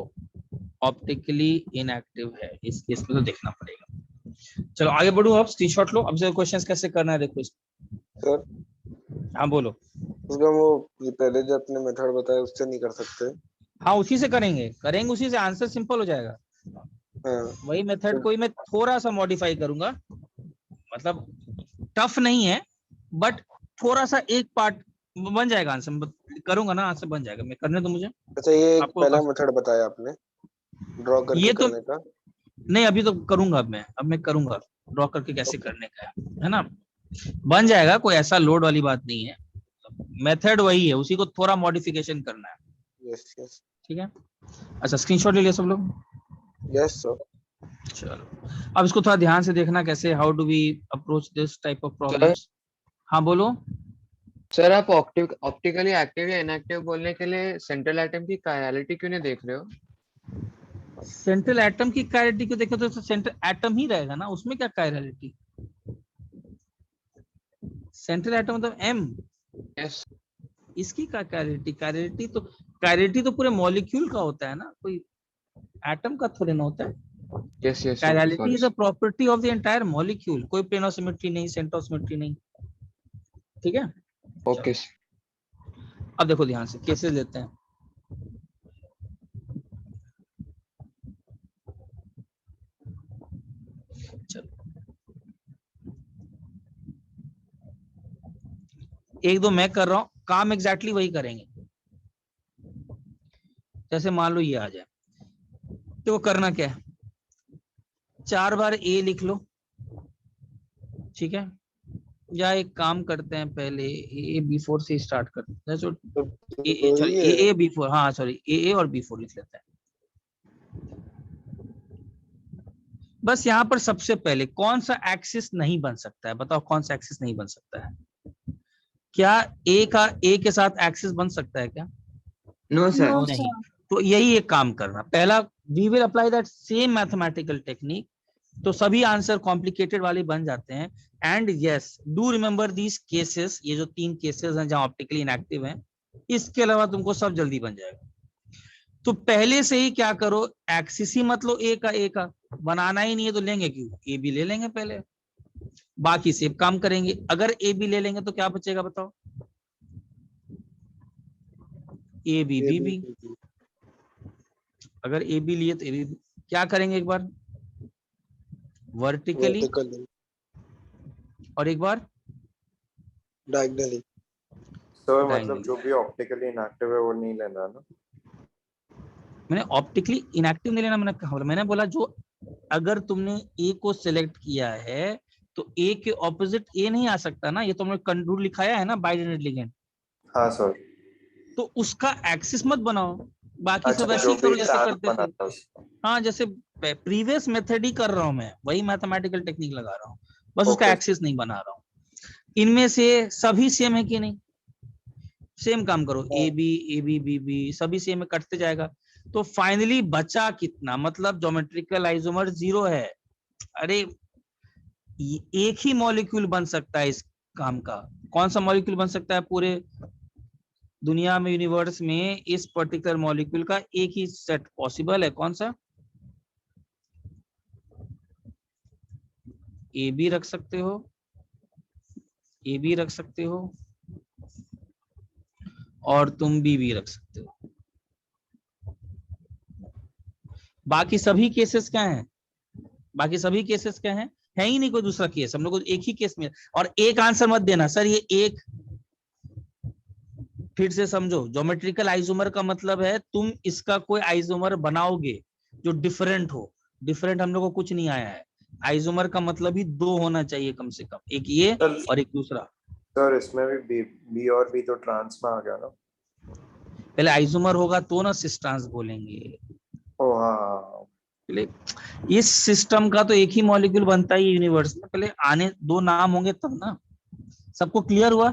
ऑप्टिकली इनएक्टिव है। इस केस में तो देखना पड़ेगा। चलो आगे बढ़ो, अब स्क्रीनशॉट लो। अब से क्वेश्चंस कैसे करना है देखो सर हाँ बोलो। उसका वो ये पहले जो अपने मेथड बताया उससे नहीं कर सकते? हाँ उसी से करेंगे उसी से, आंसर सिंपल हो जाएगा। हाँ वही मेथड को ही मैं थोड़ा सा मॉडिफाई करूंगा, मतलब टफ नहीं है बट थोड़ा सा एक पार्ट बन जाएगा। आंसर करूंगा ना, आंसर बन जाएगा। मैं करने तो मुझे अच्छा, ये आपको पहला मेथड बताया आपने ड्रॉ करके ये तो करने का? नहीं, अभी तो करूंगा। अब मैं करूंगा ड्रॉ करके कैसे करने का है ना, बन जाएगा। कोई ऐसा लोड वाली बात नहीं है, मेथड वही है, उसी को थोड़ा मॉडिफिकेशन करना है। यस यस ठीक है। अच्छा स्क्रीनशॉट ले लिया सब लोग? Yes sir. चलो अब इसको थोड़ा ध्यान से देखना कैसे, how do we approach this type of problems. हाँ बोलो। सर आप ऑप्टिकली एक्टिव या इनएक्टिव बोलने के लिए सेंट्रल एटम की कायरलिटी क्यों नहीं देख रहे हो? सेंट्रल एटम की कायरलिटी को देखो तो सेंट्रल एटम ही रहेगा ना, उसमें क्या कायरलिटी? सेंट्रल एटम मतलब एम। यस इसकी क्या कायरलिटी? कायरलिटी तो पूरे मॉलिक्यूल का होता है ना, कोई एटम का थोड़े ना होता है। Yes yes chirality is a property of the entire molecule, कोई प्लेन ऑफ सिमेट्री नहीं, सेंटर ऑफ सिमेट्री नहीं। ठीक है। ओके। अब देखो ध्यान से केसेस लेते हैं। चलो एक दो मैं कर रहा हूं, काम एग्जैक्टली वही करेंगे। जैसे मान लो ये आ जाए तो वो करना क्या है, 4 बार ए लिख लो। ठीक है, या एक काम करते हैं, पहले ए B4 से स्टार्ट करते हैं। ए B4, हाँ सॉरी ए और B4 लिख लेते हैं। बस यहाँ पर सबसे पहले कौन सा एक्सिस नहीं बन सकता है, बताओ कौन सा एक्सिस नहीं बन सकता है? क्या ए के साथ एक्सिस बन सकता है क्या? No sir. नहीं। तो यही एक काम करना, पहला we will apply that same mathematical technique, तो सभी आंसर कॉम्प्लिकेटेड वाले बन जाते हैं। And yes do remember these cases, ये जो 3 केसेस हैं जहां ऑप्टिकली इनएक्टिव हैं, इसके अलावा तुमको सब जल्दी बन जाएगा। तो पहले से ही क्या करो, एक्सिस ही मत लो ए का बनाना ही नहीं है तो लेंगे क्यों, ए बी ले लेंगे पहले, बाकी से काम करेंगे। अगर ए बी ले लेंगे तो क्या बचेगा बताओ? A B B B. अगर ए बी लिए तो ए बी, क्या करेंगे एक बार वर्टिकली और एक बार डायगोनली। सर मतलब जो भी ऑप्टिकली इनएक्टिव है वो नहीं लेना ना? मैंने ऑप्टिकली इनएक्टिव नहीं लेना, मैंने कहा, मैंने बोला जो अगर तुमने ए को सिलेक्ट किया है तो ए के ऑपोजिट ए नहीं आ सकता ना, ये तो हमने कंट्रोल लिखाया है ना बाइडेंट लिगेंड। हाँ सर। तो उसका एक्सिस मत बनाओ, बाकी सब ऐसे जो ही करो भी जैसे साथ करते थे। बनाता है उसको। हाँ जैसे प्रीवियस मेथड ही कर रहा हूं मैं, वही मैथमेटिकल टेक्निक लगा रहा हूँ, बस उसका एक्सिस नहीं बना रहा हूँ। इनमें से सभी सेम है कि नहीं? सेम काम करो, ए बी बी बी सभी सेम है, कटते जाएगा। तो फाइनली बचा कितना, मतलब ज्योमेट्रिकल आइसोमर 0 है। अरे एक ही मॉलिक्यूल बन सकता है इस काम का। कौन सा मॉलिक्यूल बन सकता है पूरे दुनिया में, यूनिवर्स में? इस पर्टिकुलर मॉलिक्यूल का एक ही सेट पॉसिबल है, कौन सा? ए बी रख सकते हो, ए बी रख सकते हो, और तुम बी भी रख सकते हो। बाकी सभी केसेस क्या हैं? बाकी सभी केसेस क्या हैं? है ही नहीं कोई दूसरा केस, हम लोग को एक ही केस में। और एक आंसर मत देना सर ये एक, फिर से समझो, ज्योमेट्रिकल आइसोमर का मतलब है तुम इसका कोई आइसोमर बनाओगे जो डिफरेंट हो। डिफरेंट हम लोग को कुछ नहीं आया है, आइसोमर का मतलब ही 2 होना चाहिए कम से कम, एक ये और एक दूसरा। सर इसमें भी बी और बी तो ट्रांस में आ गया ना? पहले आइसोमर होगा तो ना सिस ट्रांस बोलेंगे। ओ हाँ। पहले इस सिस्टम का तो एक ही मॉलिक्यूल बनता है यूनिवर्स में, पहले आने 2 नाम होंगे तब ना। सबको क्लियर हुआ?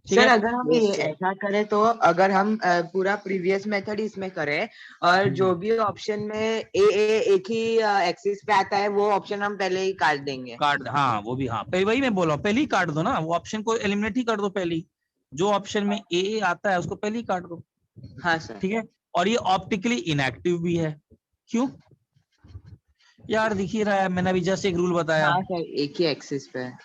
ठीक सर है। अगर हम ये ऐसा करें तो अगर हम पूरा प्रीवियस मेथड इसमें करें और जो भी ऑप्शन में एक ही एक्सिस पे आता है वो ऑप्शन हम पहले ही काट देंगे। काट, हाँ वो भी, हाँ पहले वही मैं बोल रहा हूँ, पहले ही काट दो ना, वो ऑप्शन को एलिमिनेट ही कर दो पहले ही, जो ऑप्शन में ए आता है उसको पहले ही काट दो। हाँ सर। ठीक है। और ये ऑप्टिकली इनएक्टिव भी है, क्यों यार, दिख ही रहा है, मैंने अभी जस्ट एक रूल बताया। हाँ सर, एक ही एक्सिस पे है।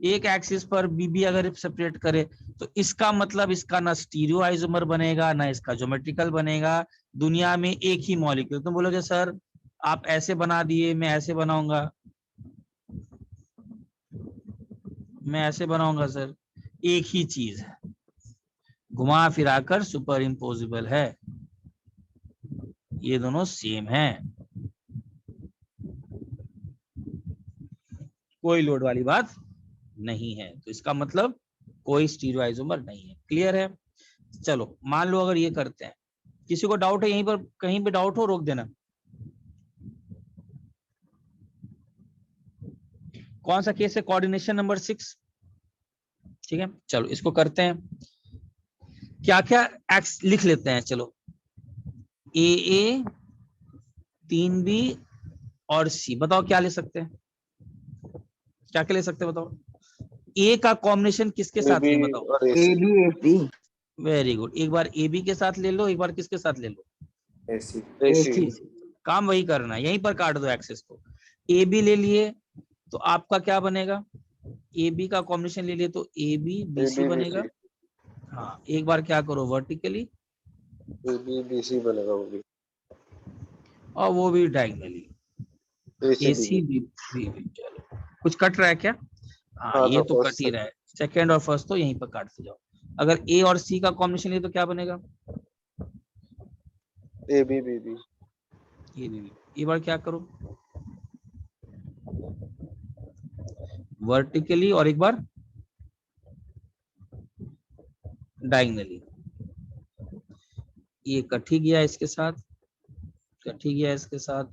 एक एक्सिस पर बीबी अगर सेपरेट करे तो इसका मतलब इसका ना स्टीरियो आइसोमर बनेगा ना इसका ज्योमेट्रिकल बनेगा, दुनिया में एक ही मॉलिक्यूल। तुम बोलोगे सर आप ऐसे बना दिए, मैं ऐसे बनाऊंगा, मैं ऐसे बनाऊंगा सर, एक ही चीज है, घुमा फिराकर सुपर इम्पोजिबल है, ये दोनों सेम है, कोई लोड वाली बात नहीं है, तो इसका मतलब कोई स्टीरियो आइसोमर नहीं है। क्लियर है? चलो मान लो अगर ये करते हैं, किसी को डाउट है यहीं पर, कहीं पे डाउट हो रोक देना। कौन सा केस है? Coordination number 6। ठीक है, चलो इसको करते हैं। क्या क्या एक्स लिख लेते हैं, चलो ए 3B और सी, बताओ क्या ले सकते हैं, क्या क्या ले सकते हैं बताओ। ए का कॉम्बिनेशन किसके साथ है बताओ? AB वेरी गुड, एक बार ए बी के साथ ले लो, एक बार किसके साथ ले लो? AC काम वही करना है, यहीं पर काट दो एक्सेस को। ए बी ले लिए तो आपका क्या बनेगा? ए बी का कॉम्बिनेशन ले लिए तो ए बी बी सी बनेगा। हाँ, एक बार क्या करो वर्टिकली, BC बनेगा वो भी, और वो भी डायगनली, AC AC बी। चलो कुछ कट रहा है क्या? हाँ ये तो कट ही रहा है, सेकेंड और फर्स्ट तो यहीं पर काटते जाओ। अगर ए और सी का कॉम्बिनेशन ले तो क्या बनेगा? AB BB। ये भी, एक बार क्या करो वर्टिकली और एक बार डायगनली, ये कट ही गया इसके साथ, कट ही गया इसके साथ,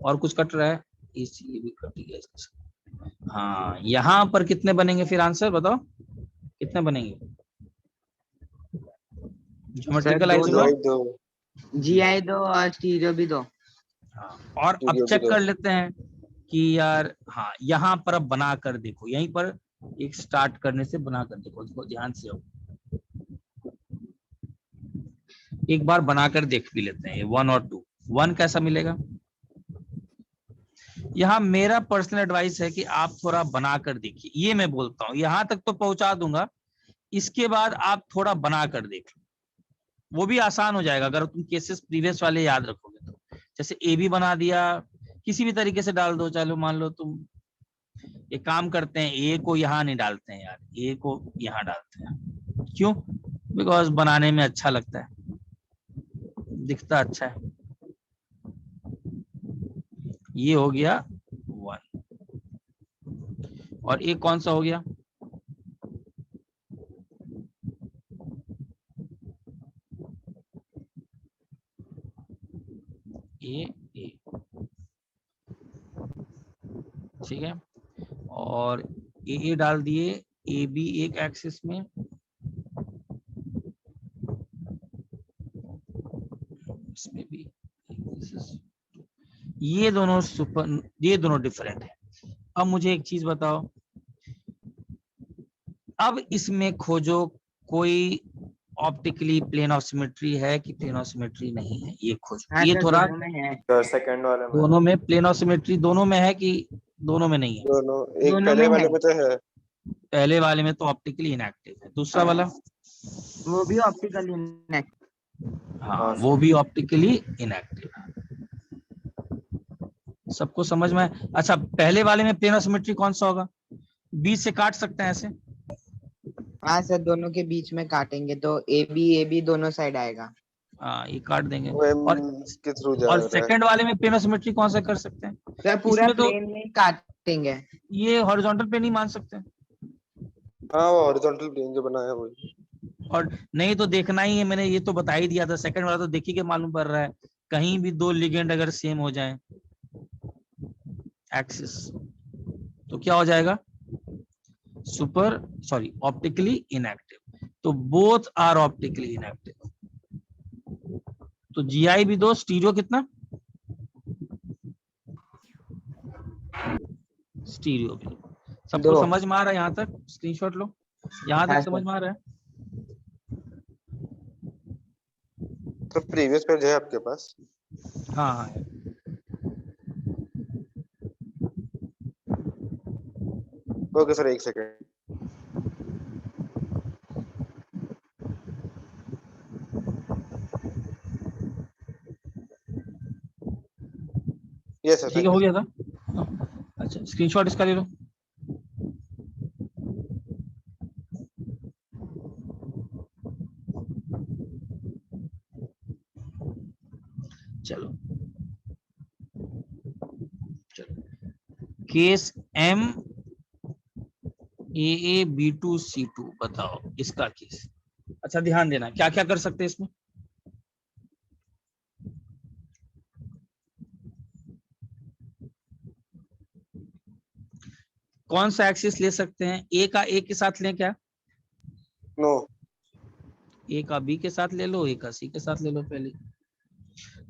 और कुछ कट रहा है, ये भी कट ही गया इसके साथ। हाँ यहाँ पर कितने बनेंगे फिर, आंसर बताओ कितने बनेंगे? ज्योमेट्रिकल आइसोमर GI 2 और स्टीरियो भी 2। हाँ, और अब चेक कर लेते हैं कि यार, हाँ यहाँ पर अब बना कर देखो, यहीं पर एक स्टार्ट करने से बना कर देखो, इसको ध्यान से हो, एक बार बनाकर देख भी लेते हैं। 1 और 2, 1 कैसा मिलेगा? यहाँ मेरा पर्सनल एडवाइस है कि आप थोड़ा बनाकर देखिए, ये मैं बोलता हूँ, यहाँ तक तो पहुंचा दूंगा, इसके बाद आप थोड़ा बनाकर देख लो, वो भी आसान हो जाएगा अगर तुम केसेस प्रीवियस वाले याद रखोगे तो। जैसे ए बी बना दिया, किसी भी तरीके से डाल दो, चलो मान लो तुम एक काम करते हैं, ए को यहाँ नहीं डालते हैं यार, ए को यहाँ डालते हैं, क्यों? बिकॉज बनाने में अच्छा लगता है, दिखता अच्छा है। ये हो गया 1, और एक कौन सा हो गया? ए, ठीक है, और ए डाल दिए, ए बी एक एक्सिस में, इसमें भी, ये दोनों सुपर, ये दोनों डिफरेंट है। अब मुझे एक चीज बताओ, अब इसमें खोजो कोई ऑप्टिकली प्लेन ऑफ सिमेट्री है कि प्लेन ऑफ सिमेट्री नहीं है, ये खोजो। ये थोड़ा सेकंड वाले में, दोनों में प्लेन ऑफ सिमेट्री दोनों में है कि दोनों में नहीं है? दोनों, एक पहले वाले में तो है, पहले वाले में तो ऑप्टिकली इनएक्टिव है, दूसरा वाला वो भी ऑप्टिकली इनएक्टिव। हाँ वो भी ऑप्टिकली इनएक्टिव है। सबको समझ में? अच्छा, पहले वाले में प्लेन ऑफ सिमेट्री कौन सा होगा? बीच से काट सकते हैं ऐसे? हाँ सर, दोनों के बीच में काटेंगे तो AB दोनों साइड आएगा। हाँ ये काट देंगे। और के थ्रू जा और रहा है। सेकंड वाले में प्लेन ऑफ सिमेट्री कौन सा कर सकते हैं? सर पूरा इसमें तो प्लेन में काटेंगे। ये हॉरिजॉन्टल पे नहीं मान सकते, हाँ वो हॉरिजॉन्टल प्लेन जो बनाया है वही। और नहीं तो देखना ही है, मैंने ये तो बता ही दिया था, सेकंड वाला तो देखी के मालूम पड़ रहा है, कहीं भी दो लिगेंड अगर सेम हो जाए एक्सिस तो क्या हो जाएगा? सुपर सॉरी ऑप्टिकली इनएक्टिव, तो बोथ आर ऑप्टिकली इनएक्टिव। तो जीआई भी दो, स्टीरियो कितना, स्टीरियो भी। सबको दो। समझ में आ रहा है यहाँ तक? स्क्रीनशॉट लो, यहाँ हाँ तक समझ सर। में आ रहा है? तो प्रीवियस पेज है आपके पास? हाँ हाँ। ओके सर, एक सेकेंड। यस सर, ठीक थैंक है, यू हो सर। गया था। अच्छा, स्क्रीनशॉट इसका ले लो। चलो चलो, केस एम ए B2C2 बताओ इसका केस। अच्छा ध्यान देना, क्या क्या कर सकते हैं इसमें। कौन सा एक्सिस ले सकते हैं? ए का ए के साथ लें क्या? नो। ए का बी के साथ ले लो, ए का सी के साथ ले लो पहले।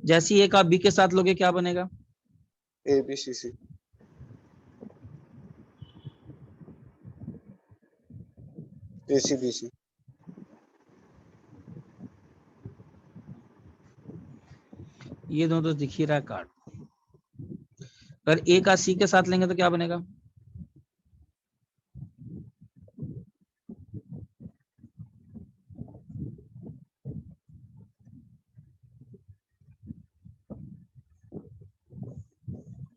जैसे ए का बी के साथ लोगे क्या बनेगा? ABCC। ACBC। ये दोनों तो दिख ही रहा है कार्ड। अगर ए का सी के साथ लेंगे तो क्या बनेगा?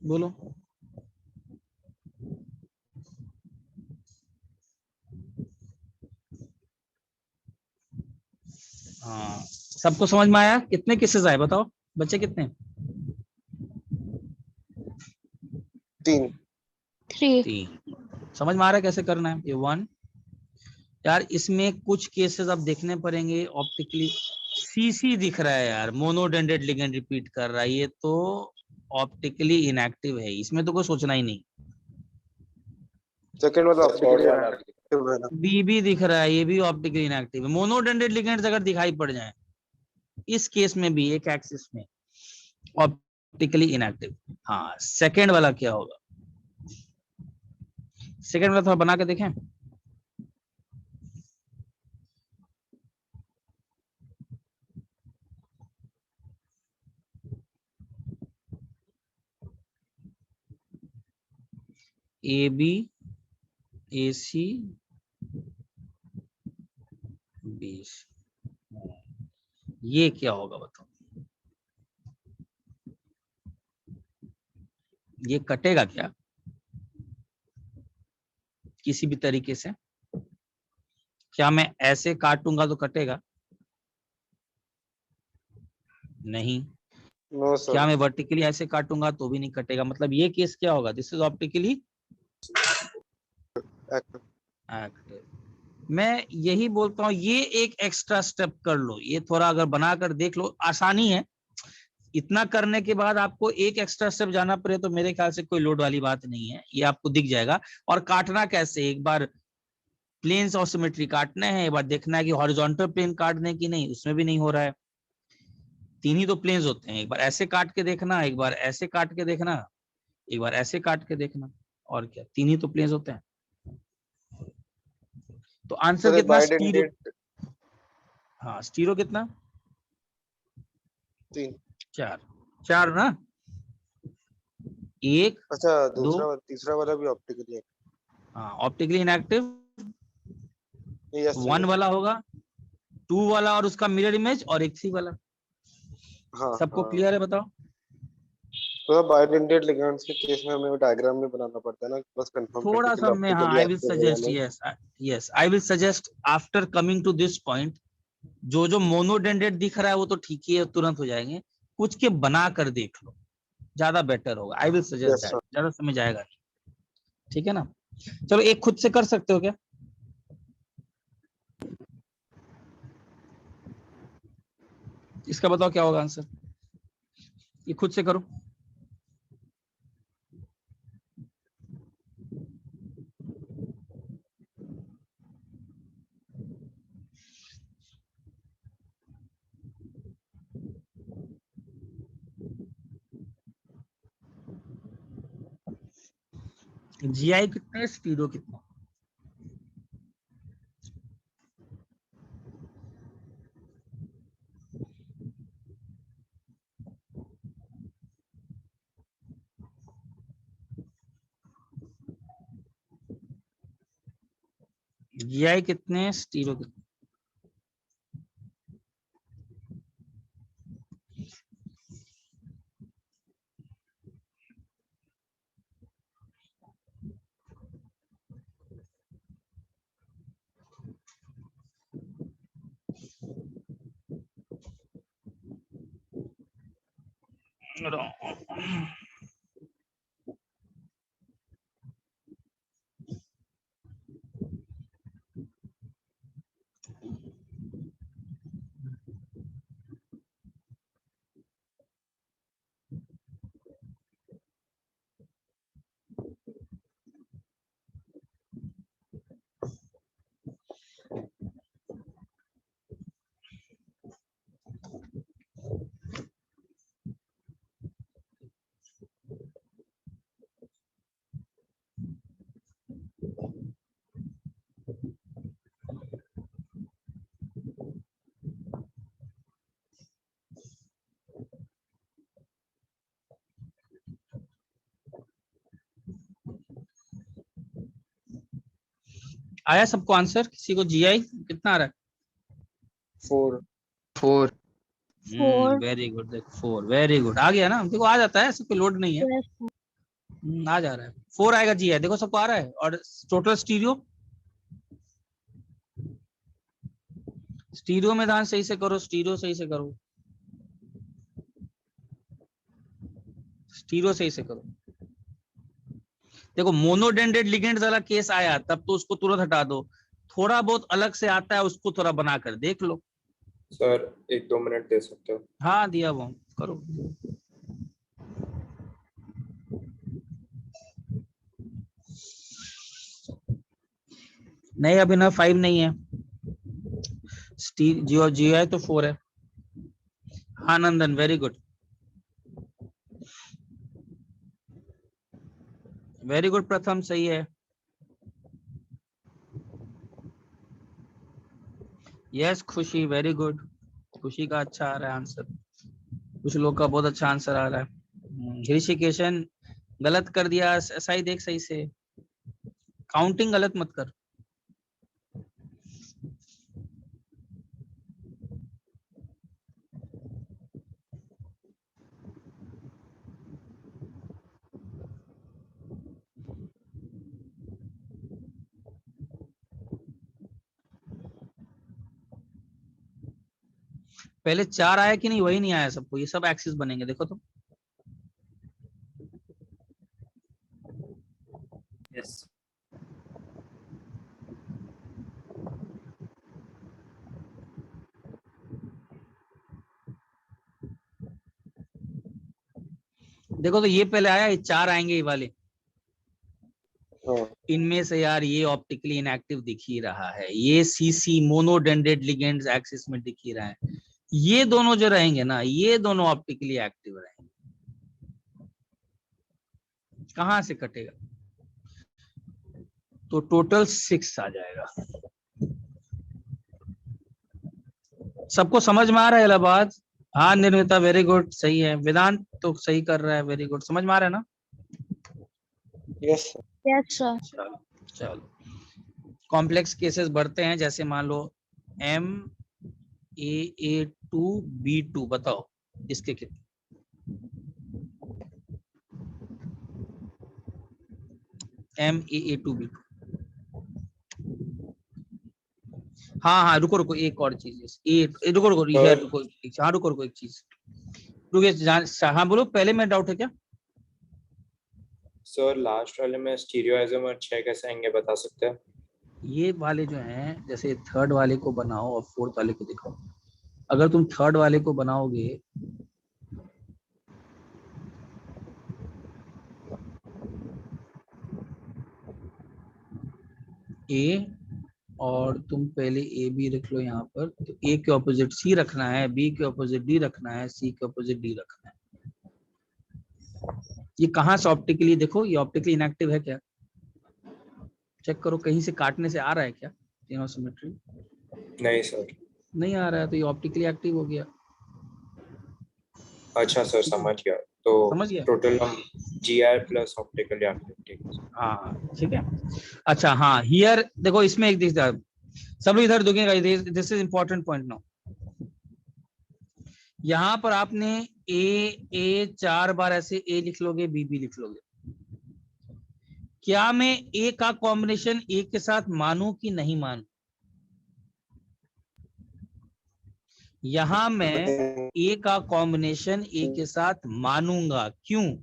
बोलो। हाँ, सबको समझ में आया? कितने केसेस आए बताओ बच्चे, कितने? 3। 3। 3। समझ में आ रहा है कैसे करना है? ये 1। यार इसमें कुछ केसेस अब देखने पड़ेंगे ऑप्टिकली। सीसी दिख रहा है यार, मोनोडेंडेड लिगेंड रिपीट कर रहा है, ये तो ऑप्टिकली इनएक्टिव है, इसमें तो कोई सोचना ही नहीं। सेकंड वाला थर्ड वाला ऑप्टिकली है ना? बी भी दिख रहा है, ये भी ऑप्टिकली इनएक्टिव है। मोनोडेंडेड लिगेंड्स अगर दिखाई पड़ जाए इस केस में भी एक एक्सिस में, ऑप्टिकली इनएक्टिव। हाँ, सेकंड वाला क्या होगा? सेकंड वाला थोड़ा बना के देखें। ए बी ए सी बी, ये क्या होगा बताओ? ये कटेगा क्या किसी भी तरीके से? क्या मैं ऐसे काटूंगा तो कटेगा? नहीं। नो क्या सर। मैं वर्टिकली ऐसे काटूंगा तो भी नहीं कटेगा? मतलब ये केस क्या होगा? This is optically active. मैं यही बोलता हूँ, ये एक एक्स्ट्रा स्टेप कर लो, ये थोड़ा अगर बनाकर देख लो, आसानी है। इतना करने के बाद आपको एक एक्स्ट्रा स्टेप जाना पड़े तो मेरे ख्याल से कोई लोड वाली बात नहीं है, ये आपको दिख जाएगा। और काटना कैसे, एक बार प्लेन्स और सिमेट्री काटने हैं, एक बार देखना है कि हॉरिजॉन्टल प्लेन काटने की नहीं, उसमें भी नहीं हो रहा है। 3 ही तो प्लेन्स होते हैं, एक बार ऐसे काट के देखना, एक बार ऐसे काट के देखना, एक बार ऐसे काट के देखना, और क्या, 3 ही तो प्लेन्स होते हैं। तो आंसर सर कितना? स्टीरियो। बाइडेंटेड हाँ, स्टीरियो कितना? 3। 4। 4 ना? 1 अच्छा, 2। तीसरा वाला भी ऑप्टिकली है? हाँ, ऑप्टिकली इनएक्टिव। Yes sir. 1 वाला होगा, 2 वाला और उसका मिरर इमेज, और एक 3 वाला। हाँ सबको हाँ। क्लियर है बताओ? तो बाइडेंटेड लिगेंड्स के केस में हमें डायग्राम में बनाना पड़ता है ना, बस कंफर्म करने थोड़ा के सा लिए मैं, हाँ, ऑप्टिकली आई विल एक्टिव है या सजेस्ट, नहीं। Yes I will suggest after coming to this point, जो मोनोडेंडेड दिख रहा है वो तो ठीक ही है, तुरंत हो जाएंगे। कुछ के बना कर देख लो, ज्यादा बेटर होगा। आई will suggest yes that, sir. ज्यादा समय जाएगा नहीं। ठीक है ना? चलो एक खुद से कर सकते हो क्या? इसका बताओ क्या होगा आंसर, ये खुद से करो। GI कितने, स्टीरियो कितना? GI कितने, स्टीरियो कितने? आया सबको आंसर? किसी को GI कितना आ रहा है? 4 4। वेरी गुड, देखो 4, वेरी गुड, आ गया ना, देखो आ जाता है, ऐसे कोई लोड नहीं है। आ जा रहा है, 4 आएगा GI, देखो सबको आ रहा है। और टोटल स्टीरियो, स्टीरियो में ध्यान सही से करो, स्टीरियो सही से करो, स्टीरियो सही से करो। देखो मोनोडेंडेड लिगेंड्स वाला केस आया तब तो उसको तुरंत हटा दो, थोड़ा बहुत अलग से आता है उसको थोड़ा बनाकर देख लो। सर 1-2 मिनट दे सकते हो? हाँ दिया वो, करो। नहीं अभी ना 5 नहीं है, जियो GI तो 4 है। हाँ नंदन, वेरी गुड, वेरी गुड प्रथम, सही है। यस खुशी, वेरी गुड, खुशी का अच्छा आ रहा है आंसर, कुछ लोग का बहुत अच्छा आंसर आ रहा है। ऋषिकेशन गलत कर दिया, सही देख, सही से काउंटिंग गलत मत कर। पहले 4 आया कि नहीं, वही नहीं आया सबको, ये सब एक्सिस बनेंगे, देखो तो। यस। देखो तो ये पहले आया, ये 4 आएंगे ये वाले। हाँ इनमें से यार ये ऑप्टिकली इनएक्टिव दिख ही रहा है, ये CC मोनोडेंडेड लिगेंड्स एक्सिस में दिख ही रहा है। ये दोनों जो रहेंगे ना, ये दोनों ऑप्टिकली एक्टिव रहेंगे। कहां से कटेगा? तो टोटल 6 आ जाएगा। सबको समझ में आ रहा है इलाहाबाद? हाँ निर्मिता, वेरी गुड, सही है। वेदांत तो सही कर रहा है, वेरी गुड, समझ में आ रहा है ना? Yes yes sir. चलो चलो, कॉम्प्लेक्स केसेस बढ़ते हैं, जैसे मान लो MAA2B2, बताओ इसके कितने? MAA2B2, हाँ हाँ रुको रुको, एक और चीज, रुको रुको, सर। रुको, हाँ रुको रुको, एक चीज रुको, हाँ बोलो, पहले में डाउट है क्या? सर लास्ट वाले में स्टीरियोइजोमर 6 कैसे आएंगे, बता सकते हैं? ये वाले जो हैं, जैसे थर्ड वाले को बनाओ और फोर्थ वाले को दिखाओ। अगर तुम थर्ड वाले को बनाओगे A, और तुम पहले AB रख लो यहाँ पर, तो A के ऑपोजिट C रखना है, B के ऑपोजिट D रखना है, C के ऑपोजिट D रखना है। ये कहाँ से ऑप्टिकली, देखो ये ऑप्टिकली इनएक्टिव है क्या? चेक करो कहीं से काटने से आ रहा है क्या तीनों सिमेट्री? नहीं सर। नहीं आ रहा है तो ये ऑप्टिकली एक्टिव हो गया। अच्छा सर, समझ गया। तो समझ गया? टोटल हम GI प्लस ऑप्टिकली एक्टिव, ठीक है। हाँ ठीक है। अच्छा हाँ, हियर देखो इसमें एक दिखता है, सब लोग इधर दुखेगा, this is important point now. यहां पर आपने ए 4 बार ऐसे ए लिख लोगे, बी लिख लोगे। क्या मैं ए का कॉम्बिनेशन ए के साथ मानूं कि नहीं मानूं? यहां मैं ए का कॉम्बिनेशन ए के साथ मानूंगा, क्यों?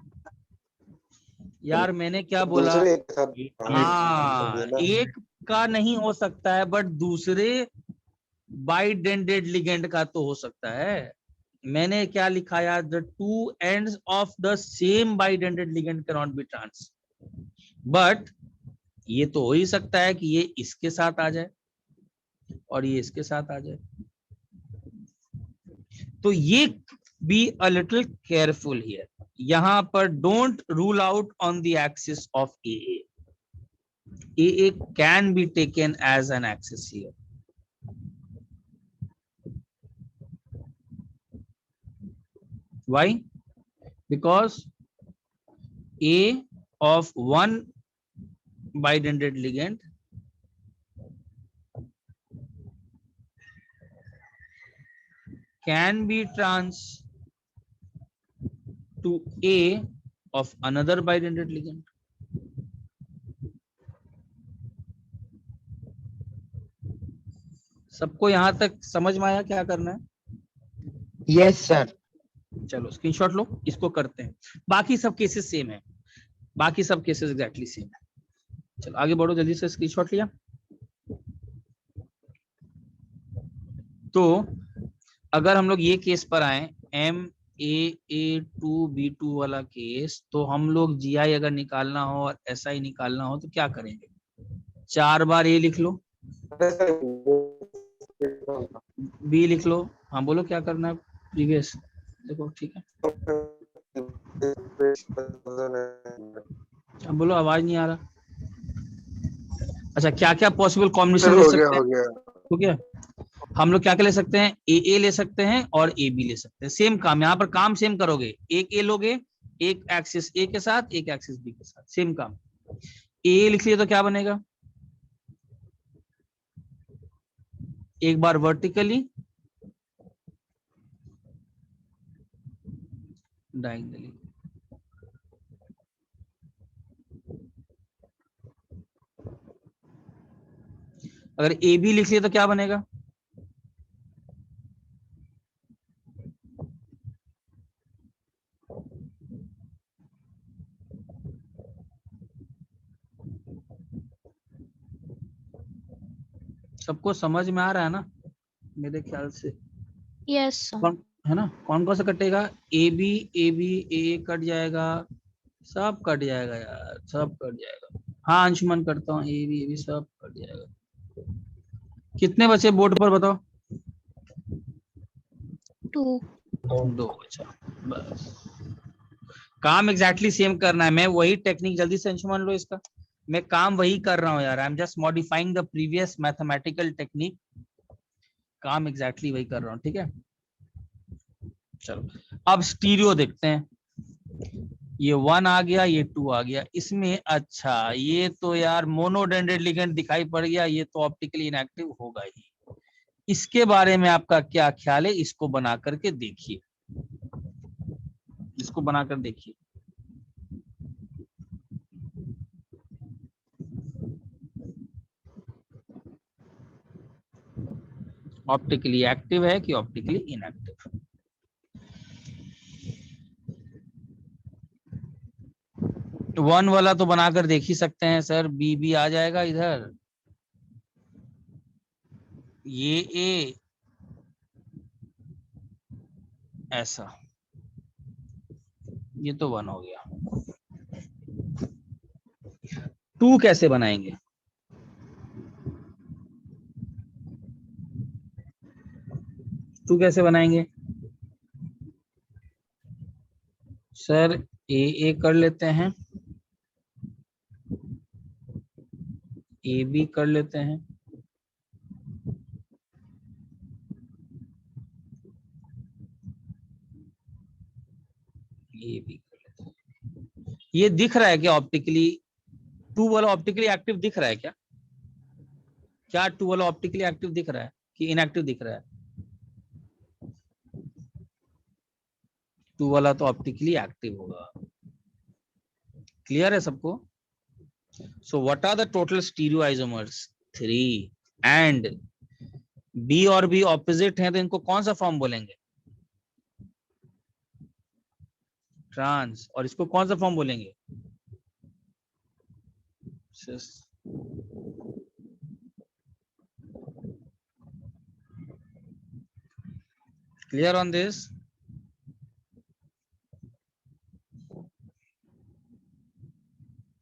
यार मैंने क्या बोला? दूसरे एक साथ हाँ, एक का नहीं हो सकता है, बट दूसरे बाइडेंडेड लिगेंड का तो हो सकता है। मैंने क्या लिखाया? The two ends of the same bidentate ligand can not be trans. But ये तो हो ही सकता है कि ये इसके साथ आ जाए और ये इसके साथ आ जाए। तो ये be a little careful here. यहां पर don't rule out on the axis of A can be taken as an axis here. Why? Because A of one bidentate ligand can be trans to A of another bidentate ligand. सबको यहां तक समझ में आया क्या करना है? Yes sir. चलो स्क्रीनशॉट लो, इसको करते हैं। बाकी सब केसेस सेम है, बाकी सब केसेस एग्जैक्टली सेम है। चलो आगे बढ़ो जल्दी से। स्क्रीनशॉट लिया तो अगर हम लोग ये केस पर आए, MAA2B2 वाला केस, तो हम लोग GI अगर निकालना हो और SI निकालना हो तो क्या करेंगे? 4 बार A लिख लो, B लिख लो। हाँ बोलो क्या करना है प्रीवियस? देखो ठीक है, अब बोलो, आवाज नहीं आ रहा। अच्छा क्या क्या पॉसिबल कॉम्बिनेशन ले हो सकते गया हैं? हो गया। ठीक है, हम लोग क्या क्या ले सकते हैं? AA ले सकते हैं और AB ले सकते हैं। सेम काम, यहाँ पर काम सेम करोगे। एक A लोगे, एक एक्सिस A के साथ, एक एक्सिस B के साथ, सेम काम। AA लिख लिया तो क्या बनेगा? एक बार वर्टिकली, डायगोनली। अगर AB लिख लिया तो क्या बनेगा? सबको समझ में आ रहा है ना मेरे ख्याल से? यस कौन है ना, कौन कौन सा कटेगा? AB AB A कट जाएगा, सब कट जाएगा यार, सब कट जाएगा। हाँ अंशुमन करता हूँ, AB सब कट जाएगा। कितने बचे बोर्ड पर बताओ? 2 2 बचा, बस। काम एग्जैक्टली सेम करना है। मैं वही टेक्निक, जल्दी से अंशुमन लो इसका। मैं काम वही कर रहा हूँ यार, I am just modifying the previous mathematical technique. काम एग्जैक्टली वही कर रहा हूँ, ठीक है। चलो अब स्टीरियो देखते हैं। ये 1 आ गया, ये 2 आ गया इसमें। अच्छा ये तो यार मोनोडेंड्रेट लिगेंड दिखाई पड़ गया, ये तो ऑप्टिकली इनएक्टिव होगा ही। इसके बारे में आपका क्या ख्याल है? इसको बना करके देखिए, इसको बनाकर देखिए। ऑप्टिकली एक्टिव है कि ऑप्टिकली इनएक्टिव? वन वाला तो बनाकर देख ही सकते हैं सर, बी आ जाएगा इधर, ये ए ऐसा, ये तो 1 हो गया। 2 कैसे बनाएंगे? टू कैसे बनाएंगे सर? ए कर लेते हैं, ए बी कर लेते हैं, ये भी कर लेते हैं। ये दिख रहा है क्या ऑप्टिकली? 2 वाला ऑप्टिकली एक्टिव दिख रहा है क्या? क्या 2 वाला ऑप्टिकली एक्टिव दिख रहा है कि इनएक्टिव दिख रहा है? 2 वाला तो ऑप्टिकली एक्टिव होगा। क्लियर है सबको? So what are the total stereo isomers? 3। And B और बी ऑपोजिट हैं तो इनको कौन सा फॉर्म बोलेंगे? ट्रांस। और इसको कौन सा फॉर्म बोलेंगे? सिस। Clear on this?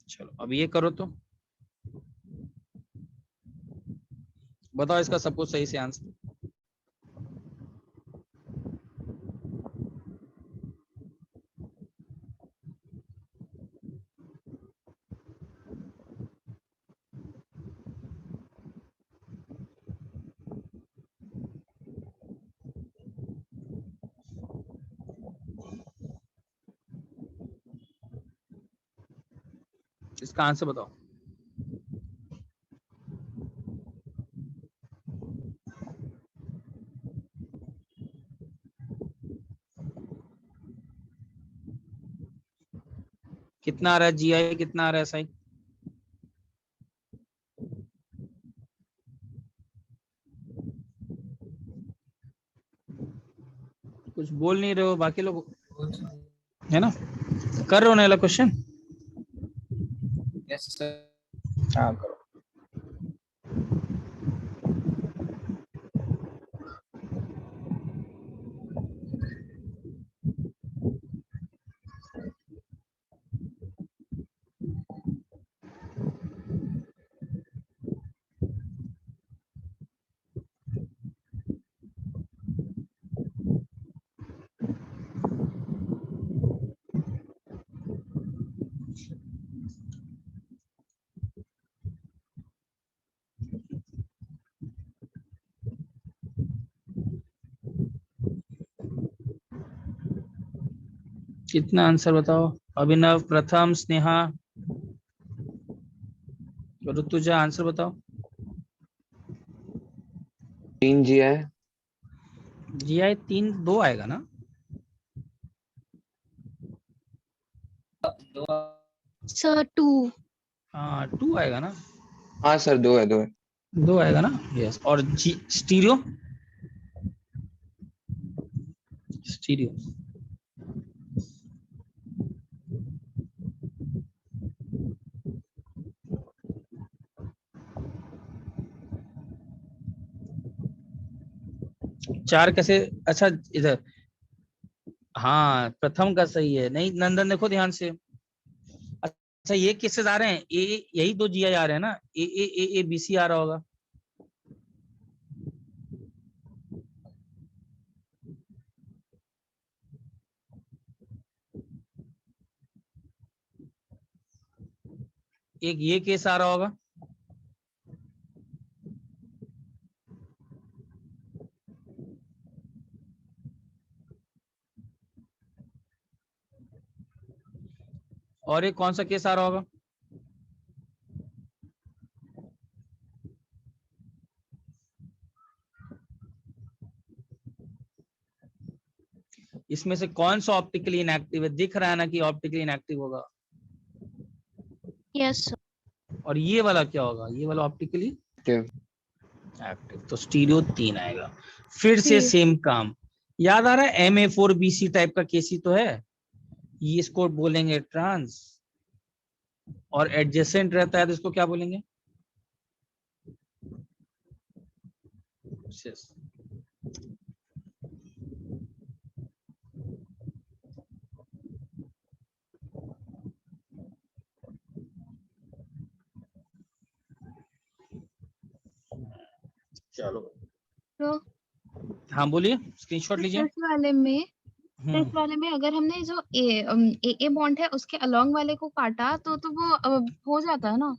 चलो अब ये करो तो बताओ इसका सबको सही से आंसर। इसका आंसर बताओ। कितना आ रहा है जीआई, कितना आ रहा है एसआई? कुछ बोल नहीं रहे हो बाकी लोग, है ना? कर रहे हो ना क्वेश्चन? Yes sir. हाँ करो। कितना आंसर बताओ? अभिनव, प्रथम, स्नेहा, ऋतुजा आंसर बताओ। 3 जी है। जीआई 3 2 आएगा ना? सर 2। हाँ 2 आएगा ना? हाँ सर 2 है 2 है। 2 आएगा ना? यस। और जी स्टीरियो? स्टीरियो चार कैसे? अच्छा इधर, हाँ प्रथम का सही है। नहीं नंदन देखो ध्यान से। अच्छा ये केसेस आ रहे हैं, ए यही 2 जीआई आ रहे हैं ना? ए बी सी आ रहा होगा। एक ये केस आ रहा होगा। और एक कौन सा केस आ रहा होगा? इसमें से कौन सा ऑप्टिकली इनएक्टिव है? दिख रहा है ना कि ऑप्टिकली इनएक्टिव होगा। Yes sir. और ये वाला क्या होगा? ये वाला ऑप्टिकली एक्टिव। एक्टिव। तो स्टीरियो 3 आएगा। फिर से जी। सेम काम। याद आ रहा है? MA4BC टाइप का केस ही तो है ये। इसको बोलेंगे ट्रांस। और एडजेसेंट रहता है तो इसको क्या बोलेंगे? सिस। चलो तो हाँ बोलिए, स्क्रीनशॉट लीजिए। इस वाले में अगर हमने जो ए बॉन्ड है उसके अलोंग वाले को काटा तो वो हो जाता है ना?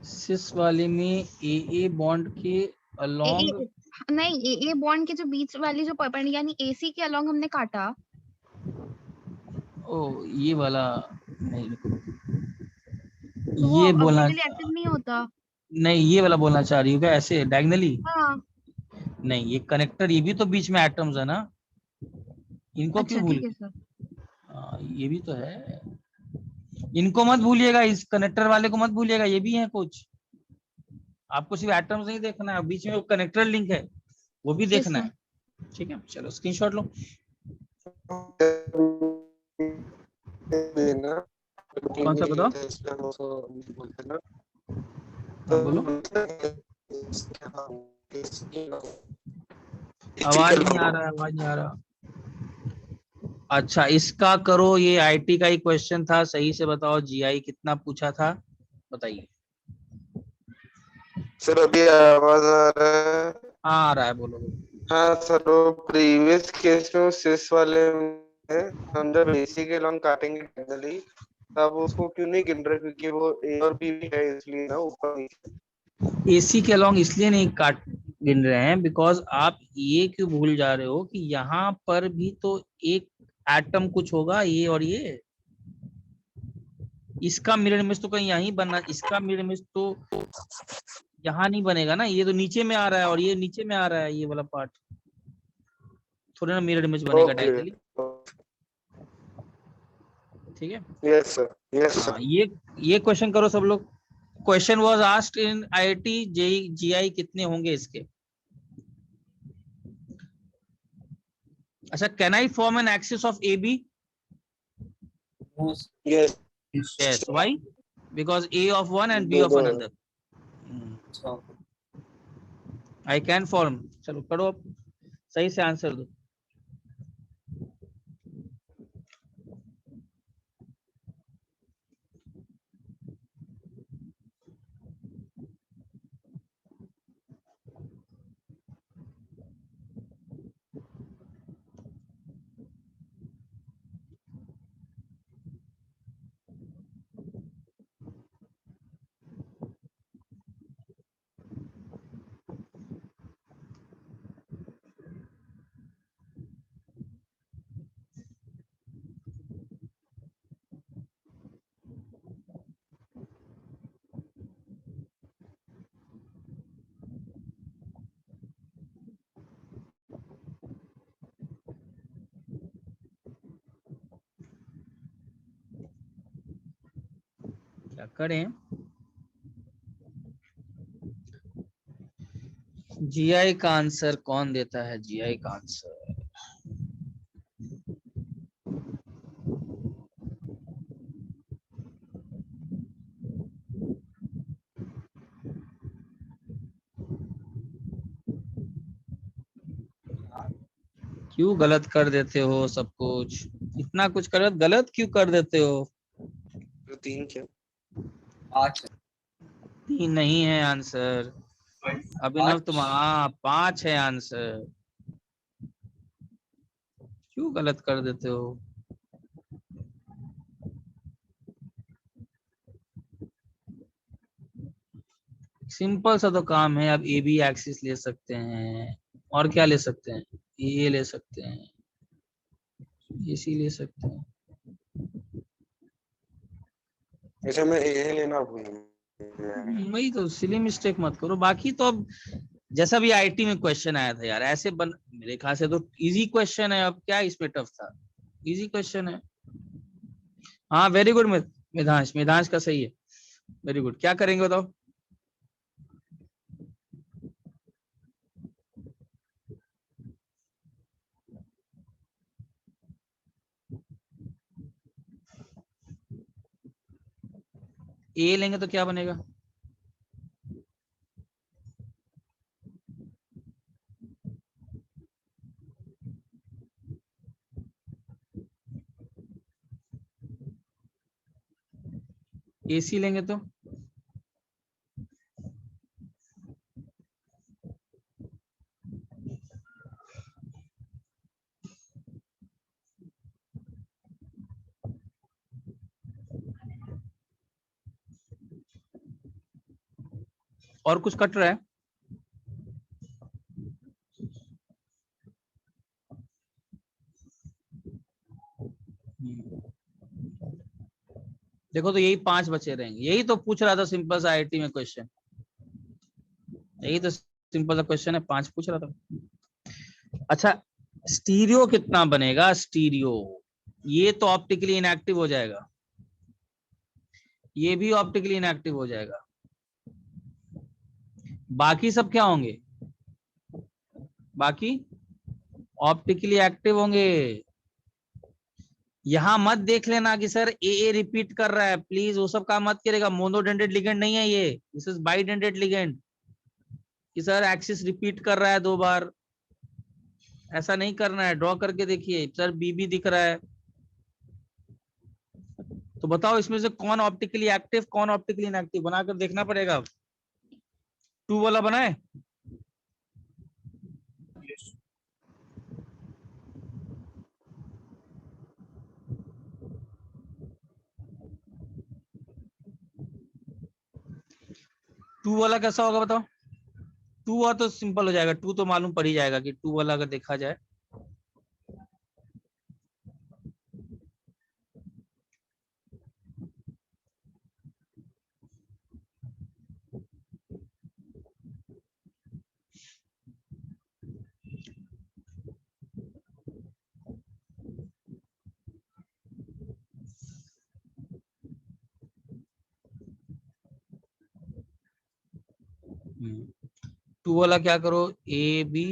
सिस वाले में ए बॉन्ड के अलोंग, नहीं, ए बॉन्ड के जो बीच वाली जो परपेंडिकुलर यानी एसी के अलोंग हमने काटा। ओ ये वाला नहीं, तो वो ये बोलना ऑप्टिकली एक्टिव नहीं होता। नहीं, ये वाला बोलना चाह रही हूँ क्या ऐसे डायगनली? हाँ, नहीं, ये कनेक्टर, ये भी तो बीच में एटम्स है ना, इनको अच्छा क्यों भूल ठीक है गए? सर। ये भी तो है, इनको मत भूलिएगा, इस कनेक्टर वाले को मत भूलिएगा, ये भी है कुछ। आपको सिर्फ एटम्स नहीं देखना है, बीच में वो कनेक्टर लिंक है वो भी यस देखना सर। है। ठीक है, चलो स्क्रीनशॉट लो। देना कौन सा बताओ? बोलते ना हाँ बोलो, आवाज नहीं आ रहा, आवाज नहीं आ रहा। अच्छा, इसका करो, ये आईटी का ही क्वेश्चन था, सही से बताओ, जीआई कितना पूछा था बताइए। सर अभी आवाज आ रहा है? हाँ आ रहा है, बोलो बोलो। हाँ सर, वो प्रीवियस केस में सिस वाले में हम जब एसी के लॉन्ग काटेंगे जनरली, तब उसको क्यों नहीं गिन रहे, क्योंकि वो ए और बी भी है इसलिए ना ऊपर नीचे। एसी के अलोंग इसलिए नहीं काट गिन रहे हैं बिकॉज आप ये क्यों भूल जा रहे हो कि यहाँ पर भी तो एक एटम कुछ होगा, ये और ये, इसका मिरर इमेज तो कहीं यहीं बनना, इसका मिरर इमेज तो यहाँ नहीं बनेगा ना, ये तो नीचे में आ रहा है और ये नीचे में आ रहा है, ये वाला पार्ट थोड़ा ना मिरर इमेज बनेगा ओके, डायरेक्टली। ठीक है, यस सर, यस हाँ सर। ये क्वेश्चन करो सब लोग। Question was asked in IIT JEE GI, कितने होंगे इसके? अच्छा, can I form an axis of A B? Yes Yes. Why? Because A of one and B of another. I can form. चलो करो अब, सही से आंसर दो। क्या करें? जीआई का आंसर कौन देता है? जीआई का आंसर क्यों गलत कर देते हो सब कुछ? इतना कुछ गलत गलत क्यों कर देते हो? 3 क्या? 3 नहीं है आंसर अभिनव, तुम 5 है आंसर, क्यों गलत कर देते हो? सिंपल सा तो काम है, अब ए बी एक्सिस ले सकते हैं, और क्या ले सकते हैं? ये ले सकते हैं, इसी ले सकते हैं। ऐसे में ए लेना भूल गया। वही तो, सिली मिस्टेक मत करो। बाकी तो अब जैसा भी आईटी में क्वेश्चन आया था यार, ऐसे मेरे ख्याल से तो इजी क्वेश्चन है, अब क्या इसमें टफ था? इजी क्वेश्चन है। हाँ वेरी गुड मिधांश, मिधांश का सही है, वेरी गुड। क्या करेंगे बताओ? ए लेंगे तो क्या बनेगा? एसी लेंगे तो और कुछ कट रहा है? देखो तो यही 5 बचे रहेंगे। यही तो पूछ रहा था सिंपल सा आईआईटी में क्वेश्चन, यही तो सिंपल सा क्वेश्चन है, 5 पूछ रहा था। अच्छा, स्टीरियो कितना बनेगा? स्टीरियो ये तो ऑप्टिकली इनएक्टिव हो जाएगा, ये भी ऑप्टिकली इनएक्टिव हो जाएगा। बाकी सब क्या होंगे? बाकी ऑप्टिकली एक्टिव होंगे। यहां मत देख लेना कि सर ए रिपीट कर रहा है, प्लीज वो सब काम मत करेगा। मोनोडेंटेड लिगेंड नहीं है ये, दिस इज बाइडेंटेड लिगेंड। कि सर एक्सिस रिपीट कर रहा है 2 बार, ऐसा नहीं करना है। ड्रॉ करके देखिए, सर बीबी दिख रहा है, तो बताओ इसमें से कौन ऑप्टिकली एक्टिव कौन ऑप्टिकली इनएक्टिव, बनाकर देखना पड़ेगा। 2 वाला बनाए? टू वाला कैसा होगा बताओ? 2 वाला तो सिंपल हो जाएगा, 2 तो मालूम पड़ ही जाएगा कि 2 वाला अगर देखा जाए। टू वाला क्या करो, ए बी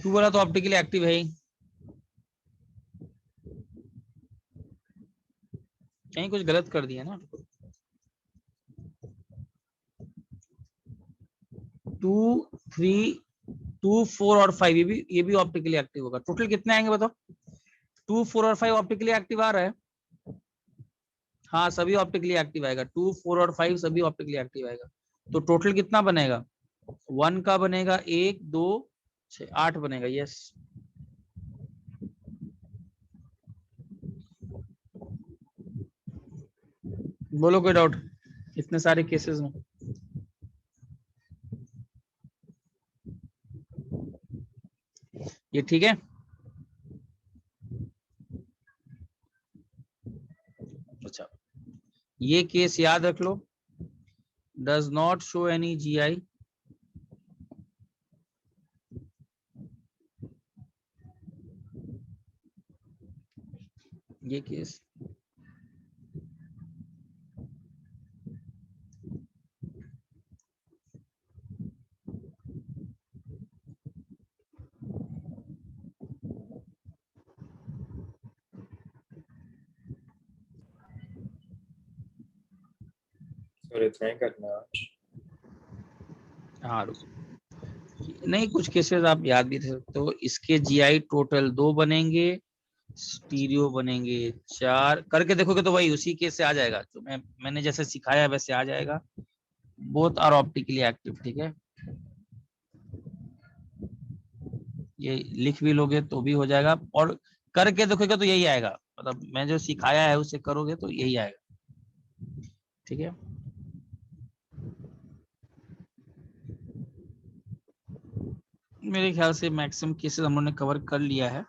टू वाला तो ऑप्टिकली एक्टिव है ही, कहीं कुछ गलत कर दिया ना। 2 3 2 4 और 5 ये भी ऑप्टिकली एक्टिव होगा। टोटल कितने आएंगे बताओ? 2 4 और 5 ऑप्टिकली एक्टिव आ रहा है। हाँ सभी ऑप्टिकली एक्टिव आएगा, 2 4 और 5 सभी ऑप्टिकली एक्टिव आएगा। तो टोटल कितना बनेगा? 1 का बनेगा 1 2 6 8 बनेगा। यस, बोलो कोई डाउट इतने सारे केसेस में? ये ठीक है? अच्छा, ये केस याद रख लो, does not show any GI, ये केस सर इतना ही करना है आज। हाँ रुको, नहीं कुछ केसेस आप याद भी रख सकते हो। इसके जीआई टोटल 2 बनेंगे, स्टीरियो बनेंगे 4, करके देखोगे तो वही उसी केस से आ जाएगा जो मैंने जैसे सिखाया वैसे आ जाएगा। बोथ आर ऑप्टिकली एक्टिव, ठीक है? ये लिख भी लोगे तो भी हो जाएगा, और करके देखोगे तो यही आएगा, मतलब मैं जो सिखाया है उसे करोगे तो यही आएगा, ठीक है? मेरे ख्याल से मैक्सिमम केसेस हम लोगों ने कवर कर लिया है।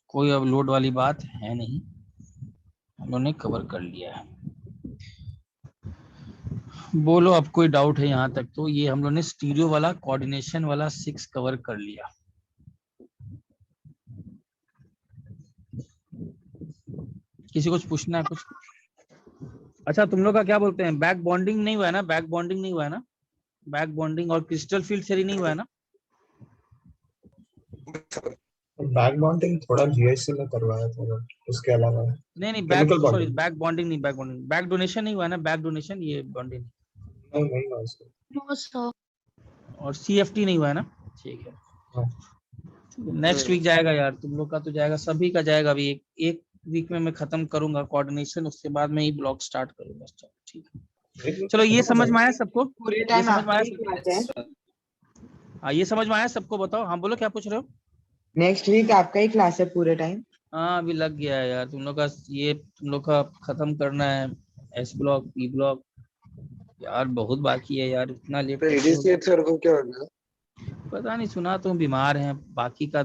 कोई अब लोड वाली बात है नहीं, हम लोगों ने कवर कर लिया है। बोलो अब कोई डाउट है यहाँ तक? तो ये हम लोगों ने स्टीरियो वाला कोऑर्डिनेशन वाला 6 कवर कर लिया। किसी को पूछना है कुछ? अच्छा तुम लोग का क्या बोलते हैं, बैक बॉन्डिंग नहीं हुआ है ना? बैक बॉन्डिंग नहीं हुआ है ना? बैक बॉन्डिंग और क्रिस्टल फील्ड थ्योरी नहीं हुआ है ना? बैक बॉन्डिंग थोड़ा जीएससी में करवाया था but उसके अलावा नहीं back Chemical sorry bonding. Back bonding नहीं, बैक बॉन्डिंग, बैक डोनेशन नहीं हुआ ना, बैक डोनेशन ये बॉन्डिंग नहीं हुआ उसका। No sir. और सीएफटी नहीं हुआ है ना, ठीक है। हाँ। नेक्स्ट वीक जाएगा यार, तुम लोग का तो जाएगा, सभी का जाएगा। अभी एक वीक में मैं खत्म करूंगा कोऑर्डिनेशन, उसके बाद मैं ही ब्लॉग स्टार्ट करूंगा। ठीक है, चलो ये समझ में आया सबको? पूरे ये टाइम समझ में आपकी आया? क्लास है। हाँ ये समझ में आया सबको? बताओ। हाँ बोलो, क्या पूछ रहे हो? नेक्स्ट वीक आपका ही क्लास है पूरे टाइम? हाँ अभी लग गया है यार, तुम लोग का ये तुम लोग का खत्म करना है, एस ब्लॉक पी ब्लॉक यार, बहुत बाकी है यार, इतना लेट एडीसी सर को क्या हो गया? पता नहीं, सुना तो बीमार हैं, बाकी का तो